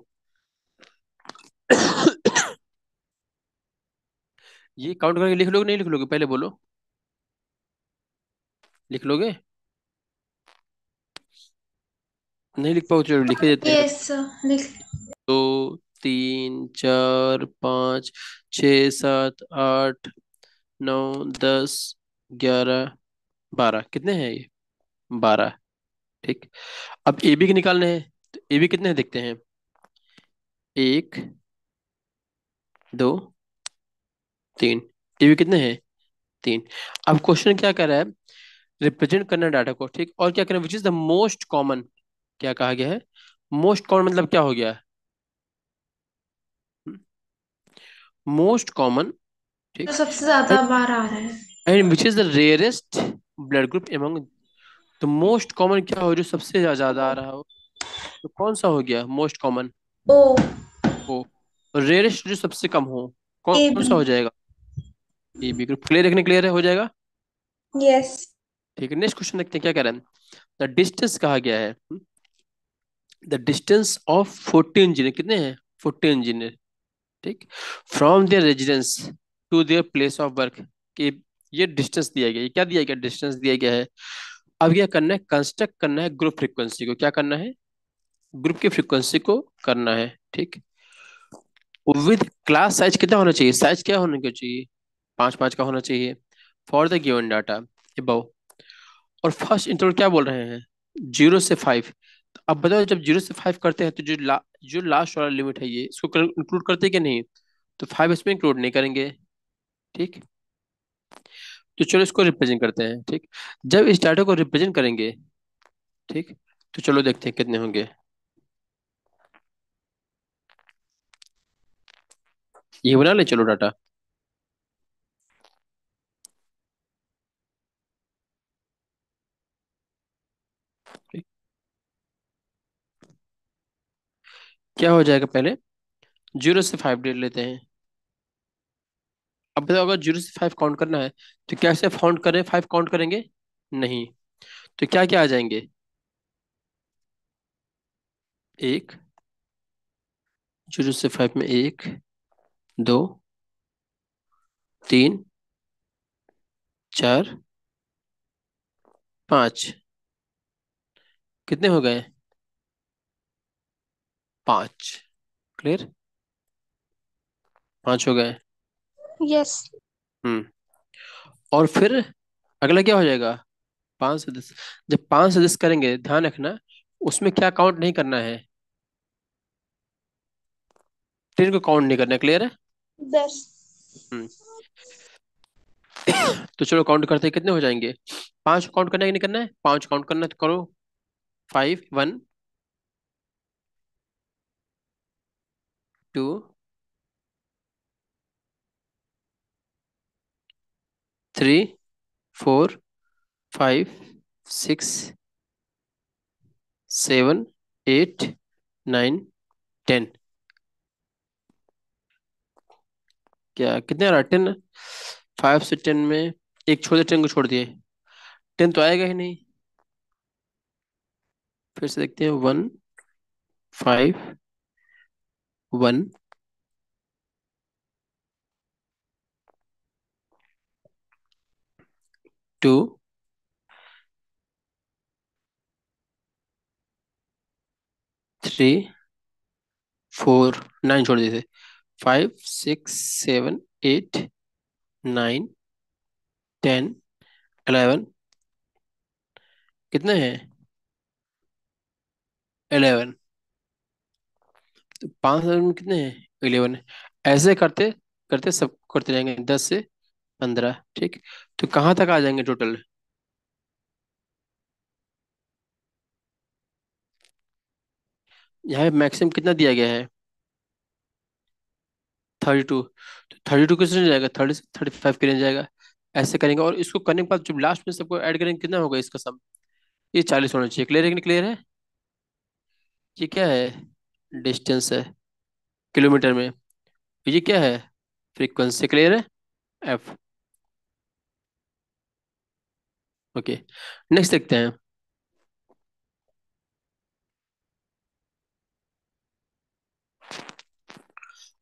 ये काउंट करके लिख लोगे नहीं लिख लोगे, पहले बोलो, लिख लोगे, नहीं लिख पाओ चलो लिखे देते हैं। यस लिख। दो तीन चार पाँच छ सात आठ नौ 10 11 12, कितने हैं ये, 12। ठीक, अब ए बी के निकालने हैं। तो ए बी कितने हैं देखते हैं, एक दो तीन। ए बी कितने हैं, तीन। अब क्वेश्चन क्या कर रहा है, रिप्रेजेंट करना डाटा को। ठीक, और क्या करना, which is the most common, क्या कहा गया है, मोस्ट कॉमन मतलब क्या हो गया, मोस्ट कॉमन। तो ठीक, सबसे ज्यादा बार आ रहा है। And which is the rarest blood group among. तो मोस्ट कॉमन क्या हो जो सबसे ज्यादा आ रहा हो, तो कौन सा हो गया मोस्ट कॉमन, ओ। ओ। रेयरेस्ट जो सबसे कम हो, ए कौन बी। सा हो जाएगा, ए बी ग्रुप। क्लियर रखने, क्लियर है हो जाएगा। यस। ठीक है, नेक्स्ट क्वेश्चन देखते हैं क्या कह रहे हैं। द डिस्टेंस कहा गया है, द डिस्टेंस ऑफ 14 इंजीनियर, कितने हैं 14 इंजीनियर। ठीक, from their residence to their place of work, कि ये डिस्टेंस दिया गया है, ये क्या दिया गया, डिस्टेंस दिया गया है। अब क्या करना है, कंस्ट्रक्ट करना है ग्रुप फ्रीक्वेंसी को, क्या करना है, ग्रुप की फ्रीक्वेंसी को करना है। ठीक, विद क्लास साइज कितना होना चाहिए, साइज क्या होने को चाहिए, 5 5 का होना चाहिए, for the given data above. और फर्स्ट इंटरवल क्या बोल रहे हैं, 0 से 5। अब बताओ जब 0 से 5 करते हैं तो जो लास्ट वाला लिमिट है ये इसको इंक्लूड करते हैं कि नहीं, तो 5 इसमें इंक्लूड नहीं करेंगे। ठीक, तो चलो इसको रिप्रेजेंट करते हैं। ठीक, जब इस डाटा को रिप्रेजेंट करेंगे, ठीक, तो चलो देखते हैं कितने होंगे। ये बना ले चलो डाटा। ठीक, क्या हो जाएगा, पहले 0 से 5 डेट लेते हैं। अब बताओ अगर 0 से 5 काउंट करना है तो कैसे काउंट करें, 5 काउंट करेंगे नहीं, तो क्या क्या आ जाएंगे, एक, 0 से 5 में एक, दो, तीन, चार, पाँच, कितने हो गए, 5। क्लियर, 5 हो गए। यस। हम्म, और फिर अगला क्या हो जाएगा, 5 से 10। जब 5 से 10 करेंगे ध्यान रखना, उसमें क्या काउंट नहीं करना है, 10 को काउंट नहीं करना है। क्लियर है। 10। हम्म, तो चलो काउंट करते हैं कितने हो जाएंगे, 5 काउंट करना है कि नहीं करना है, 5 काउंट करना है तो करो, 1 2 3 4 5 6 7 8 9 10। क्या कितने आ रहा है, 10। 5 से 10 में एक छोड़ दिया, 10 को छोड़ दिए, 10 तो आएगा ही नहीं। फिर से देखते हैं, 1 5 1 2 3 4 9 छोड़ दिए थे, 5 6 7 8 9 10 11, कितने हैं? 11। तो 5 में कितने हैं? 11 है। ऐसे करते करते सब करते जाएंगे, 10 से 15, ठीक। तो कहाँ तक आ जाएंगे टोटल? यहाँ पे मैक्सिमम कितना दिया गया है? 32। तो 32 किस रेंज जाएगा? 30 से 35 के रेंज जाएगा। ऐसे करेंगे, और इसको करने के बाद जब लास्ट में सबको ऐड करेंगे, कितना होगा इसका सम? ये 40 होना चाहिए। क्लियर है कि नहीं क्लियर है? ये क्या है? डिस्टेंस है किलोमीटर में। ये क्या है? फ्रीक्वेंसी। क्लियर है? एफ। ओके, नेक्स्ट देखते हैं।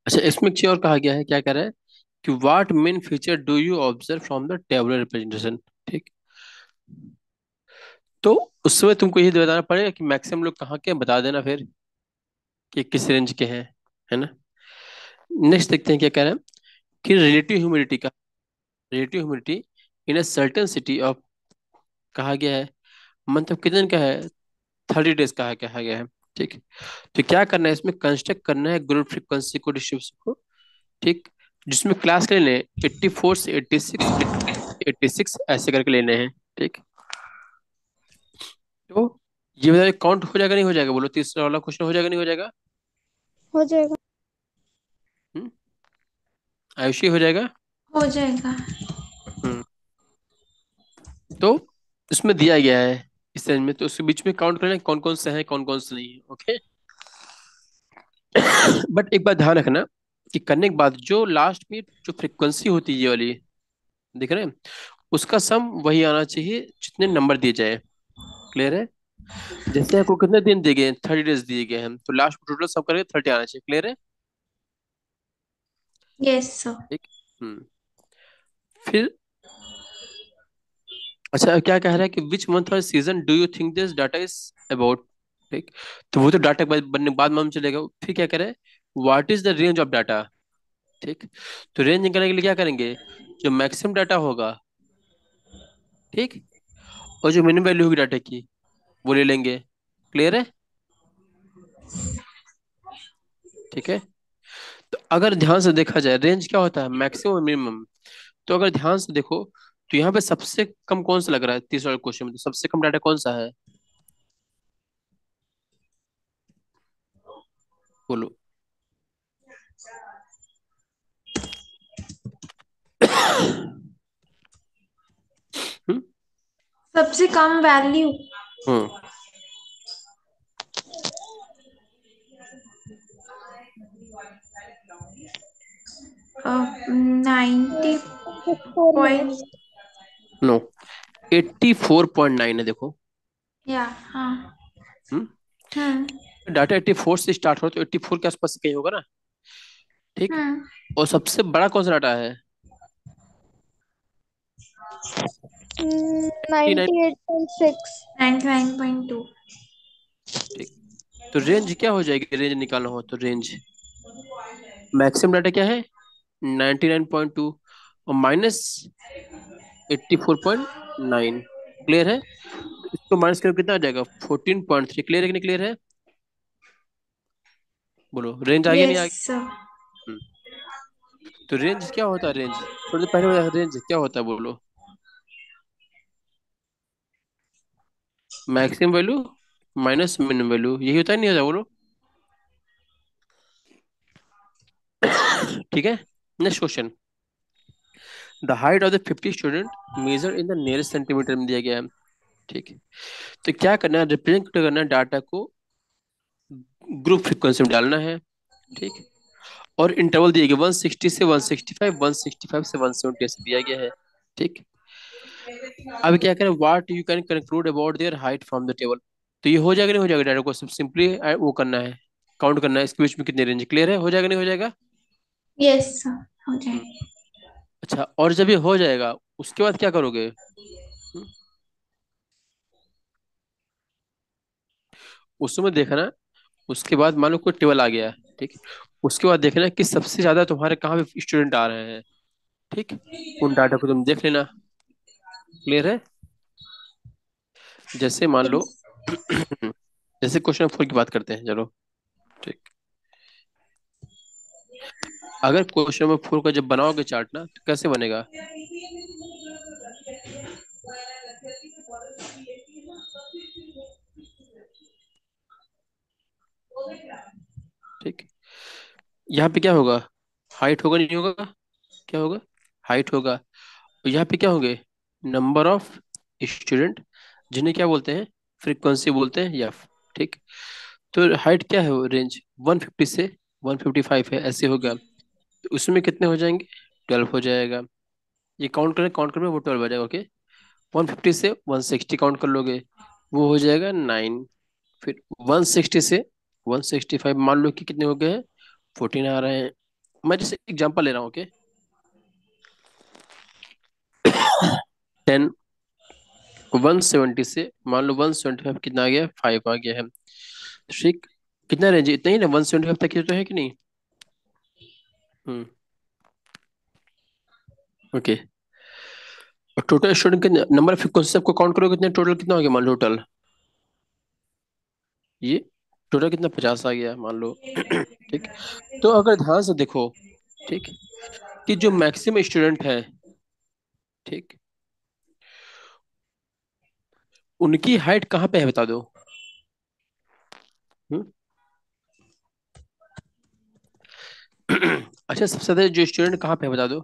अच्छा, इसमें एक चीज और कहा गया है, क्या कह रहा है कि what main feature do you observe from the tabular representation, ठीक। तो उस समय तुमको ये बताना पड़ेगा कि मैक्सिमम लोग कहाँ के हैं, बता देना फिर कि किस रेंज के हैं, है ना। नेक्स्ट देखते हैं क्या कह रहा है कि रिलेटिव ह्यूमिडिटी का, relative humidity in a certain city of, कहा गया है, मतलब कितने दिन का है? 30 डेज का है, कहा गया है, ठीक। तो क्या करना है इसमें? कंस्ट्रक्ट करना है ग्रुप फ्रीक्वेंसी को, डिस्ट्रीब्यूशन को, ठीक। जिसमें क्लास के लेने 84 से 86, 86 ऐसे करके लेने हैं, ठीक। तो ये बताइए, काउंट हो जाएगा नहीं हो जाएगा? बोलो, तीसरा वाला क्वेश्चन हो जाएगा नहीं हो जाएगा? हो जाएगा। हम्म, आयुषी हो जाएगा। हो जाएगा। हम्म। तो इसमें दिया गया है इस रेंज में, तो उसके बीच में काउंट करना है कौन कौन से हैं, कौन कौन से नहीं है, ओके। बट एक बात ध्यान रखना कि करने के बाद जो लास्ट में जो फ्रीक्वेंसी होती है, ये वाली, देख रहे हैं, उसका सम वही आना चाहिए जितने नंबर दिए जाए। क्लियर है? जैसे आपको कितने दिन दिए गए हैं? 30 डेज दिए गए हैं, तो लास्ट टोटल सम करके 30 आना चाहिए। क्लियर है? Yes sir. ठीक। हम्म। फिर अच्छा, क्या कह रहा है कि विच मंथ और season do you think this data is about, ठीक। तो वो तो डाटा बनने के बाद मालूम चलेगा। फिर क्या कह रहा है? What is the range of data, ठीक। तो रेंज निकालने के लिए क्या करेंगे? जो मैक्सिमम डाटा होगा, ठीक, और जो मिनिमम वैल्यू होगी डाटा की, वो ले लेंगे। क्लियर है? ठीक है। तो अगर ध्यान से देखा जाए, रेंज क्या होता है? मैक्सिमम और मिनिमम। तो अगर ध्यान से देखो, तो यहाँ पे सबसे कम कौन सा लग रहा है? तीसरा क्वेश्चन में तो सबसे कम डाटा कौन सा है? बोलो। हम्म। सबसे कम वैल्यू हम्म। 90 4 minutes पॉइंट। नो, 84.9 है, देखो। या हाँ। हम्म। हम्म। डाटा 84 से स्टार्ट हो, तो 84 के आसपास कहीं होगा ना, ठीक। हम्म। और सबसे बड़ा कौन सा डाटा है? 99। 98.6। 99.2। ठीक। तो रेंज क्या हो जाएगी? रेंज निकालना हो तो रेंज, मैक्सिमम डाटा क्या है? 99.2, और माइनस 84.9। क्लियर है? तो इसको माइनस करो, कितना आ जाएगा? 14.3। क्लियर है कि नहीं क्लियर है? बोलो, रेंज आ गया नहीं यस आ सर। गया? तो रेंज क्या होता है? रेंज थोड़ी देर पहले बताया, रेंज क्या होता है बोलो? Maximum value minus minimum value, यही होता है नहीं होता? बोलो। ठीक है। Next question, the height of the 50 student measure in the nearest centimetre में दिया गया है, ठीक है। तो क्या करना है? रिप्रेजेंट करना है डाटा को ग्रुप फ्रीक्वेंसी में डालना है, ठीक। और इंटरवल दिए गए 160 से 165, 165 से 170 ऐसे दिया गया है। ठीक। अब क्या करें, what you can conclude about their height from the table. तो ये हो जाएगा नहीं हो जाएगा, डाटा को सिंपली वो करना है, काउंट करना है इसके बीच में कितनी रेंज। क्लियर है, हो जाएगा नहीं हो जाएगा? यस सर, हो हम्म, जाएगी। अच्छा, और जब ये हो जाएगा उसके बाद क्या करोगे? उसमें देखना, उसके बाद मान लो कोई टेबल आ गया। ठीक। उसके बाद देखना कि सबसे ज्यादा तुम्हारे कहाँ पे स्टूडेंट आ रहे हैं। ठीक। उन डाटा को तुम देख लेना। क्लियर है? जैसे मान लो यस। जैसे क्वेश्चन 4 की बात करते हैं, चलो। ठीक। अगर क्वेश्चन 4 का जब बनाओगे चार्ट ना, तो कैसे बनेगा? ठीक। यहाँ पे क्या होगा? हाइट होगा नहीं होगा? क्या होगा? हाइट होगा। और यहाँ पे क्या होंगे? नंबर ऑफ स्टूडेंट, जिन्हें क्या बोलते हैं? फ्रीक्वेंसी बोलते हैं, या ठीक। तो हाइट क्या है? वो रेंज 150 से 155 है, ऐसे होगा। तो उसमें कितने हो जाएंगे? 12 हो जाएगा। ये काउंट करें वो 12 हो जाएगा। ओके। 150 से 160 काउंट कर लोगे, वो हो जाएगा 9। फिर 160 से 165 मान लो कि कितने हो गए हैं? 14 आ रहे हैं। मैं जैसे एग्जांपल ले रहा हूँ। ओके। 10। 170 से मान लो 175 कितना आ गया? 5 आ गया है। ठीक। कितना रेंज है? इतना ही ना, 175 तक ही तो है कि नहीं? हम्म। ओके। और टोटल स्टूडेंट के नंबर ऑफ फ्रीक्वेंसी सबको काउंट करो, कितने टोटल कितना हो गया मान लो टोटल? ये टोटल कितना? 50 आ गया मान लो। ठीक। तो अगर ध्यान से देखो, ठीक, कि जो मैक्सिमम स्टूडेंट है, ठीक, उनकी हाइट कहाँ पे है बता दो। हम्म? अच्छा, सबसे ज्यादा जो स्टूडेंट कहाँ पे है बता दो।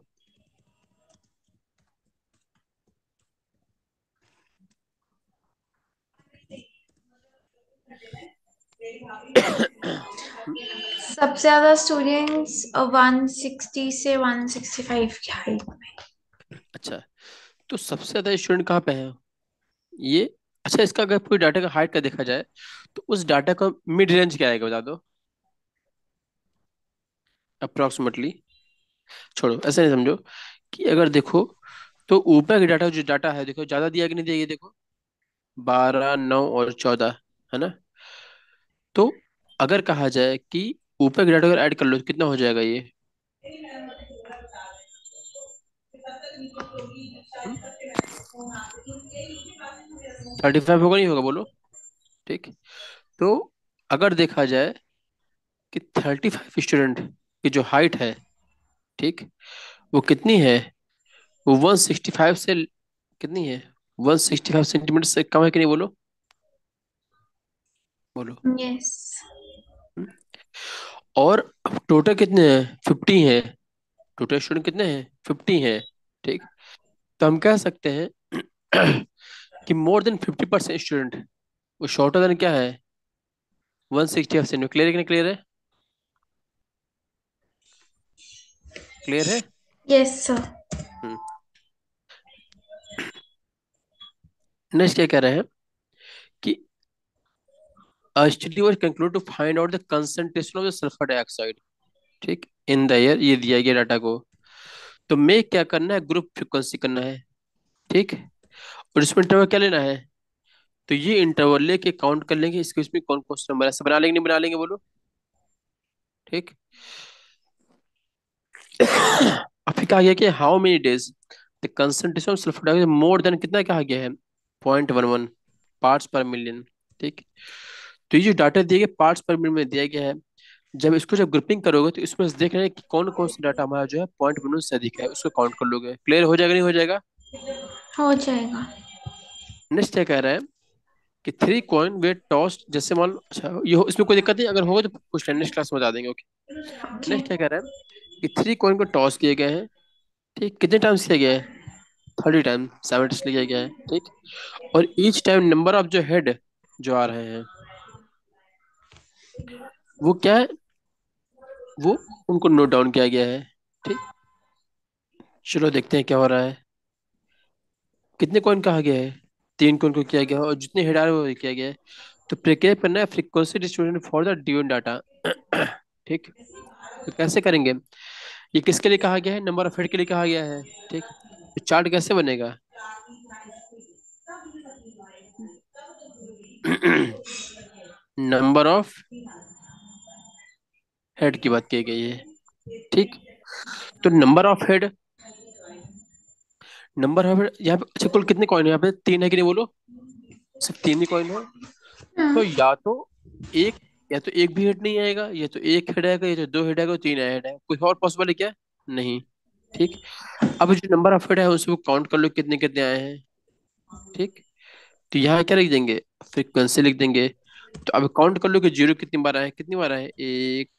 हम्म, सबसे ज्यादा स्टूडेंट्स 160 से 165 की हाइट में। अच्छा, तो सबसे ज्यादा स्टूडेंट कहाँ पे है? ये, अच्छा, इसका अगर पूरी डाटा का हाइट का देखा जाए, तो उस डाटा का मिड रेंज क्या आएगा बता दो, अप्रोक्सीमेटली। छोड़ो, ऐसे नहीं समझो, कि अगर देखो, तो ऊपर की डाटा, जो डाटा है देखो, ज्यादा दिया कि नहीं दिया, ये देखो, 12, 9 और 14, है ना? तो अगर कहा जाए कि ऊपर की डाटा अगर ऐड कर लो तो कितना हो जाएगा ये? 35 होगा नहीं होगा, बोलो। ठीक। तो अगर देखा जाए कि 35 स्टूडेंट की जो हाइट है, ठीक, वो कितनी है? वो 165 से कितनी है? 165 सेंटीमीटर से कम है कि नहीं, बोलो। बोलो। यस। हम्म? और टोटल कितने हैं? 50 है। टोटल स्टूडेंट कितने हैं? 50 हैं। ठीक। तो हम कह सकते हैं कि मोर देन 50% स्टूडेंट, वो शॉर्टर देन क्या है? 165 सेंटीमीटर। क्लियर है कि नहीं? क्लियर है? क्लियर है? Yes sir. हम्म। नेक्स्ट क्या कह रहे हैं कि a study was concluded to find out the concentration of the sulfur dioxide, ठीक, इन द एयर। ये दिया गया डाटा को, तो मैं क्या करना है? ग्रुप फ्रीक्वेंसी करना है। ठीक। और इसमें इंटरवल क्या लेना है? तो ये इंटरवल लेके काउंट कर लेंगे इसके, इसमें कौन कौन सा नंबर ऐसे बना लेंगे नहीं बना लेंगे, बोलो। ठीक। अब फिर कहा गया कि how many days the concentration of sulphur dioxide more than कितना, कहा गया है 0.11 पार्ट्स पर मिलियन। ठीक। तो ये जो डाटा दिए गए पार्ट्स पर मिलियन में दिया गया है, जब इसको जब ग्रुपिंग करोगे तो इसमें से देख रहे हैं कि कौन कौन सा डाटा हमारा जो है 0.1 से अधिक है, उसको काउंट कर लोगे। क्लियर हो जाएगा नहीं हो जाएगा? हो जाएगा। नेक्स्ट क्या कह रहा है कि 3 कॉइन वे टॉस्ड, जैसे मान लो, अच्छा इसमें कोई दिक्कत नहीं, अगर होगा तो कुछ नेक्स्ट क्लास में बता देंगे। ओके। ओके। नेक्स्ट क्या कह रहा है कि 3 कॉइन को टॉस किए गए हैं। ठीक। कितने टाइम्स किया गया है? 30 टाइम, 7 किया गया है। ठीक। और ईच टाइम नंबर ऑफ जो हेड जो आ रहे हैं, वो क्या है? वो उनको नोट डाउन किया गया है। ठीक। चलो देखते हैं क्या हो रहा है। कितने कॉइन कहा गया है? 3 कॉइन को किया गया है, और जितने हेड आ रहे हैं वो किया गया है। तो प्रिपेयर करना है frequency distribution for the dune data. ठीक। तो कैसे करेंगे? ये किसके लिए कहा गया है? नंबर ऑफ हेड के लिए कहा गया है। ठीक। तो चार्ट कैसे बनेगा? नंबर ऑफ हेड की बात की गई है। ठीक। तो number of head, number of head यहाँ पे, अच्छा कुल कितने कॉइन है यहाँ पे? 3 है कि नहीं बोलो? सिर्फ 3 ही कॉइन है। तो हाँ। या तो एक, या तो एक भी हेड नहीं आएगा, या तो एक हेड आएगा, या तो 2 हेड आएगा, 3 हेड आएगा। कोई और पॉसिबल है क्या? नहीं। ठीक। अब जो नंबर ऑफ हेड है उसको काउंट कर लो कितने कितने आए हैं। ठीक। तो यहाँ क्या लिख देंगे? फ्रीक्वेंसी लिख देंगे। तो अब काउंट कर लो कि जीरो कितनी बार आए, कितनी बार आए? 1,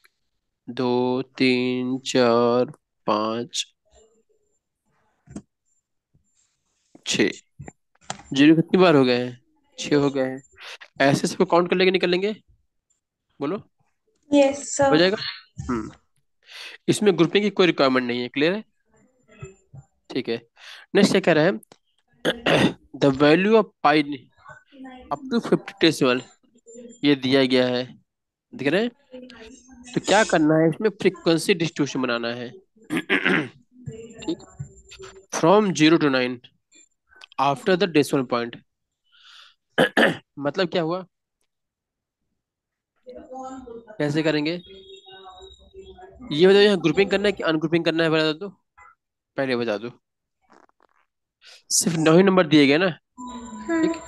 2, 3, 4, 5, 6। जीरो कितनी बार हो गए हैं? 6 हो गए हैं। ऐसे सबको काउंट कर लेके निकल लेंगे। बोलो। यस हो सर। जाएगा। हम्म। इसमें ग्रुपिंग की कोई रिक्वायरमेंट नहीं है। क्लियर है? ठीक है। नेक्स्ट क्या कह रहा है? The value of pi up to 50 decimal, ये दिया गया है। दिख रहे हैं? तो क्या करना है, इसमें फ्रीक्वेंसी डिस्ट्रीब्यूशन बनाना है। ठीक। From 0 to 9 after the decimal point. मतलब क्या हुआ? कैसे करेंगे? ये बताओ, यहाँ ग्रुपिंग करना है कि अनग्रुपिंग करना है, बता दो। पहले बता दो। सिर्फ 9 ही नंबर दिए गए ना। ठीक।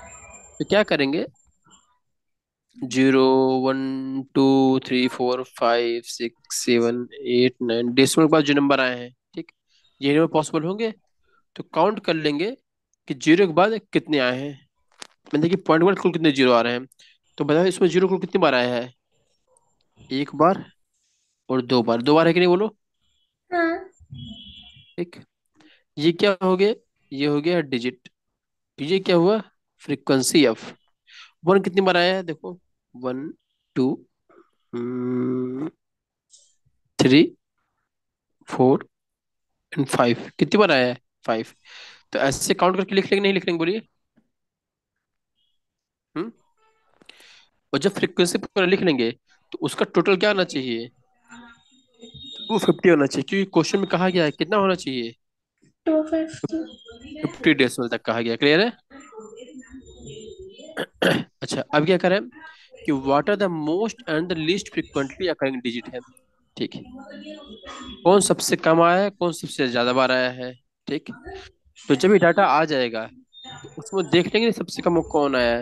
तो क्या करेंगे? 0, 1, 2, 3, 4, 5, 6, 7, 8, 9, डेसिमल के बाद जो नंबर आए हैं। ठीक। ये नंबर पॉसिबल होंगे। तो काउंट कर लेंगे कि जीरो के बाद कितने आए हैं। मतलब कि पॉइंट वन कुल कितने जीरो आ रहे हैं। तो बताओ इसमें जीरो कुल कितनी बार आया है? एक बार और 2 बार। 2 बार है कि नहीं बोलो? हाँ। ठीक। ये क्या हो गया? ये हो गया डिजिट। ये क्या हुआ? Frequency of. वन कितनी बार आया है देखो? 1, 2, 3, 4 एंड 5 कितनी बार आया है? 5। तो ऐसे काउंट करके लिख लेंगे नहीं लिख लेंगे बोलिए? हम्म। और जब फ्रीक्वेंसी पूरा लिख लेंगे तो उसका टोटल क्या आना चाहिए? 250 होना चाहिए, क्योंकि क्वेश्चन में कहा गया है कितना होना चाहिए? 250। 50 डेसिमल तक कहा गया। क्लियर है? अच्छा अब क्या करें कि what are the most and the least frequently occurring digit है। ठीक है। कौन सबसे कम आया है, कौन सबसे ज्यादा बार आया है। ठीक। तो जब ये डाटा आ जाएगा तो उसमें देख लेंगे सबसे कम कौन आया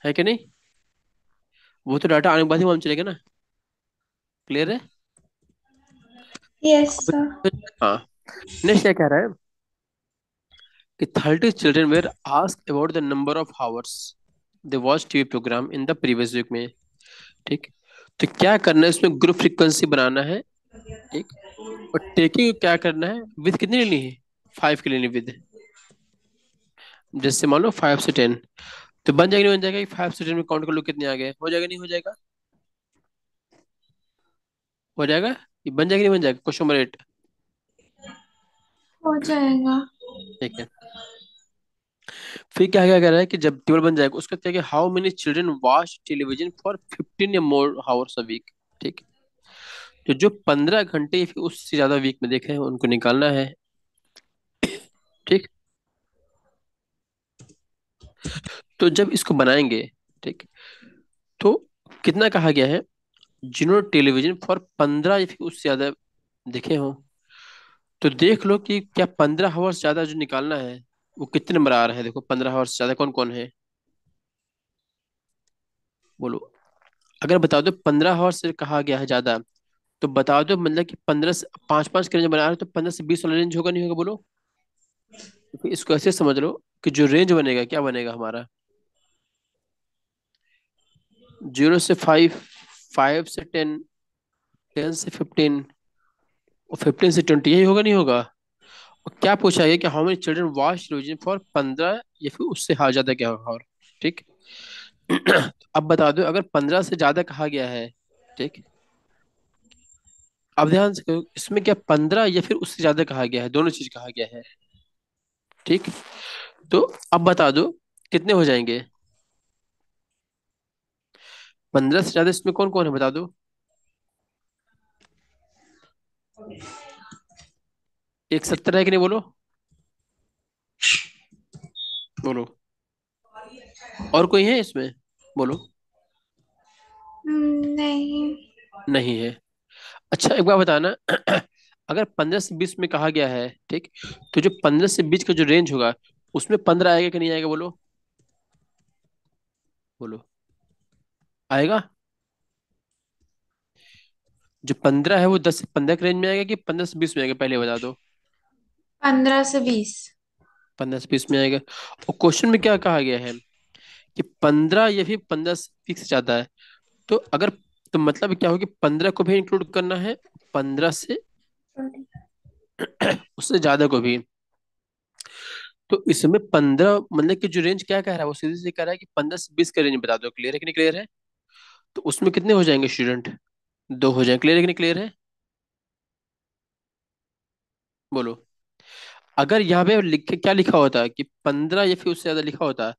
है कि नहीं? वो तो डाटा आने के बाद ही मालूम चलेगा ना। क्लियर है? यस अब सर। हाँ, नेक्स्ट क्या कह रहा है कि 30 children were ask about the number of hours they watch TV programme in the previous week में। ठीक। तो क्या करना है, इसमें ग्रुप फ्रीक्वेंसी बनाना है। ठीक। और टेकिंग क्या करना है, विद कितनी लेनी है? 5 की लेनी विद। जैसे मान लो 5 से 10। तो बन जाएगा नहीं बन जाएगा? 5 से 10 में काउंट कर लो कितने आ गए। हो जाएगा नहीं हो जाएगा? हो जाएगा। ये बन जाएगा नहीं बन जाएगा? Question number 8। हो जाएगा। ठीक है। फिर क्या क्या कह रहा है कि जब टेबल बन जाएगा उसका क्या, how many children watch television for 15 या मोर आवर्स अ वीक। ठीक। तो जो 15 घंटे या फिर उससे ज्यादा वीक में देखे हैं उनको निकालना है। ठीक। तो जब इसको बनाएंगे, ठीक, तो कितना कहा गया है? जिन्होंने टेलीविजन फॉर 15 या फिर उससे ज्यादा देखे हो, तो देख लो कि क्या 15 आवर्स ज्यादा जो निकालना है वो कितने नंबर आ रहा है। देखो 15 आवर्स ज्यादा कौन कौन है, बोलो। अगर बता दो 15 आवर्स से कहा गया है ज्यादा, तो बता दो मतलब कि 15 से 5 5 के रेंज बना रहे हो तो 15 से 20 वाला रेंज होगा नहीं होगा बोलो? तो फिर इसको ऐसे समझ लो कि जो रेंज बनेगा क्या बनेगा हमारा? 0 से 5, 5 से 10, 10 से 15 और 15 से 20, यही होगा नहीं होगा? और क्या पूछा गया कि how many children watch television for 15 या फिर उससे हाँ ज्यादा क्या होगा? और ठीक। अब बता दो अगर 15 से ज्यादा कहा गया है। ठीक। अब ध्यान से करो, इसमें क्या 15 या फिर उससे ज्यादा कहा गया है, दोनों चीज कहा गया है। ठीक। तो अब बता दो कितने हो जाएंगे। 15 से ज्यादा इसमें कौन कौन है बता दो। एक 70 है कि नहीं, बोलो बोलो। और कोई है इसमें, बोलो। नहीं। नहीं है। अच्छा एक बार बताना, अगर 15 से 20 में कहा गया है, ठीक, तो जो 15 से 20 का जो रेंज होगा, उसमें 15 आएगा कि नहीं आएगा, बोलो बोलो। आएगा। जो 15 है वो 10 से 15 के रेंज में आएगा कि 15 से 20 में आएगा, पहले बता दो। 15 से 20। 15 से 20 में आएगा। और क्वेश्चन में क्या कहा गया है कि 15 या फिर 15 से 20 से ज्यादा है। तो अगर, तो मतलब क्या हो कि 15 को भी इंक्लूड करना है, 15 से उससे ज्यादा को भी। तो इसमें 15 मतलब कि जो रेंज क्या कह रहा है, वो सीधे से कह रहा है कि 15 से 20 का रेंज बता दो। क्लियर है कि नहीं क्लियर है। तो उसमें कितने हो जाएंगे स्टूडेंट, दो हो जाएंगे। क्लियर है कि नहीं क्लियर है, बोलो। अगर यहाँ पे लिख के क्या लिखा होता है कि 15 या फिर उससे ज्यादा लिखा होता है,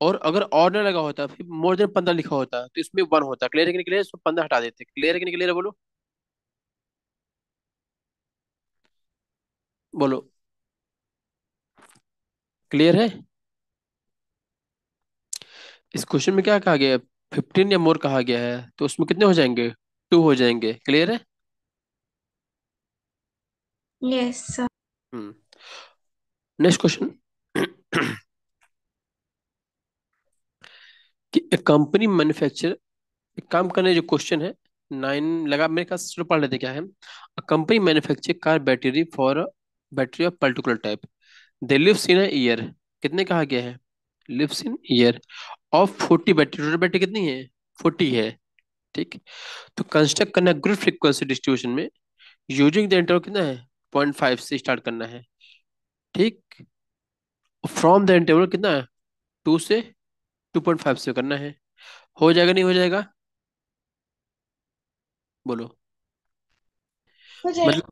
और अगर और न लगा होता फिर मोर देन 15 लिखा होता, तो इसमें वन होता। क्लियर है कि नहीं क्लियर है, इसमें 15 हटा देते। क्लियर है कि नहीं क्लियर है, बोलो बोलो। क्लियर है। इस क्वेश्चन में क्या कहा गया है, 15 या मोर कहा गया है, तो उसमें कितने हो जाएंगे, टू हो जाएंगे। क्लियर है। Yes sir. Hmm. Next question. कि एक कंपनी मैन्युफैक्चर, एक काम करने जो क्वेश्चन है, 9 लगा मेरे ख्याल से, चलो पढ़ लेते क्या है। A company manufacture car battery for battery of particular type, they lives in year. कितने कहा गया है, lives in year of 40 battery. Total battery कितनी है, 40 है। ठीक। तो कंस्ट्रक्ट करना ग्रुप फ्रीक्वेंसी डिस्ट्रीब्यूशन में, यूजिंग द इंटरवल कितना है, 0.5 से स्टार्ट करना है। ठीक। फ्रॉम द इंटरवल कितना है, 2 से 2.5 से करना है। हो जाएगा नहीं हो जाएगा, बोलो। मुझे। मतलब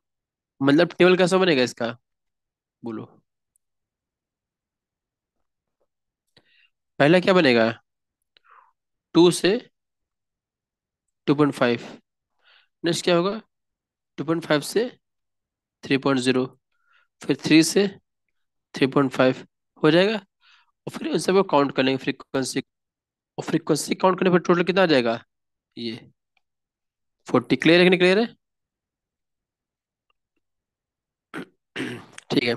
मतलब टेबल कैसा बनेगा इसका, बोलो। पहला क्या बनेगा, 2 से 2.5। नेक्स्ट क्या होगा, 2.5 से 3.0, फिर 3 से 3.5। हो जाएगा। और फिर इन सबको काउंट कर लेंगे फ्रीक्वेंसी। और फ्रीक्वेंसी काउंट करने पर टोटल कितना आ जाएगा, ये 40। क्लियर है कि नहीं क्लियर है। ठीक है।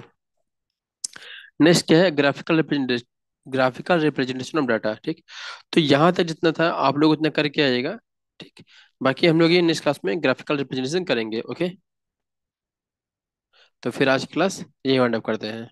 नेक्स्ट क्या है, ग्राफिकल रिप्रेजेंटेशन ऑफ डाटा। ठीक। तो यहाँ तक जितना था आप लोग उतना करके आइएगा। ठीक। बाकी हम लोग ये नेक्स्ट क्लास में ग्राफिकल रिप्रेजेंटेशन करेंगे। ओके। तो फिर आज क्लास यही वाइंड अप करते हैं।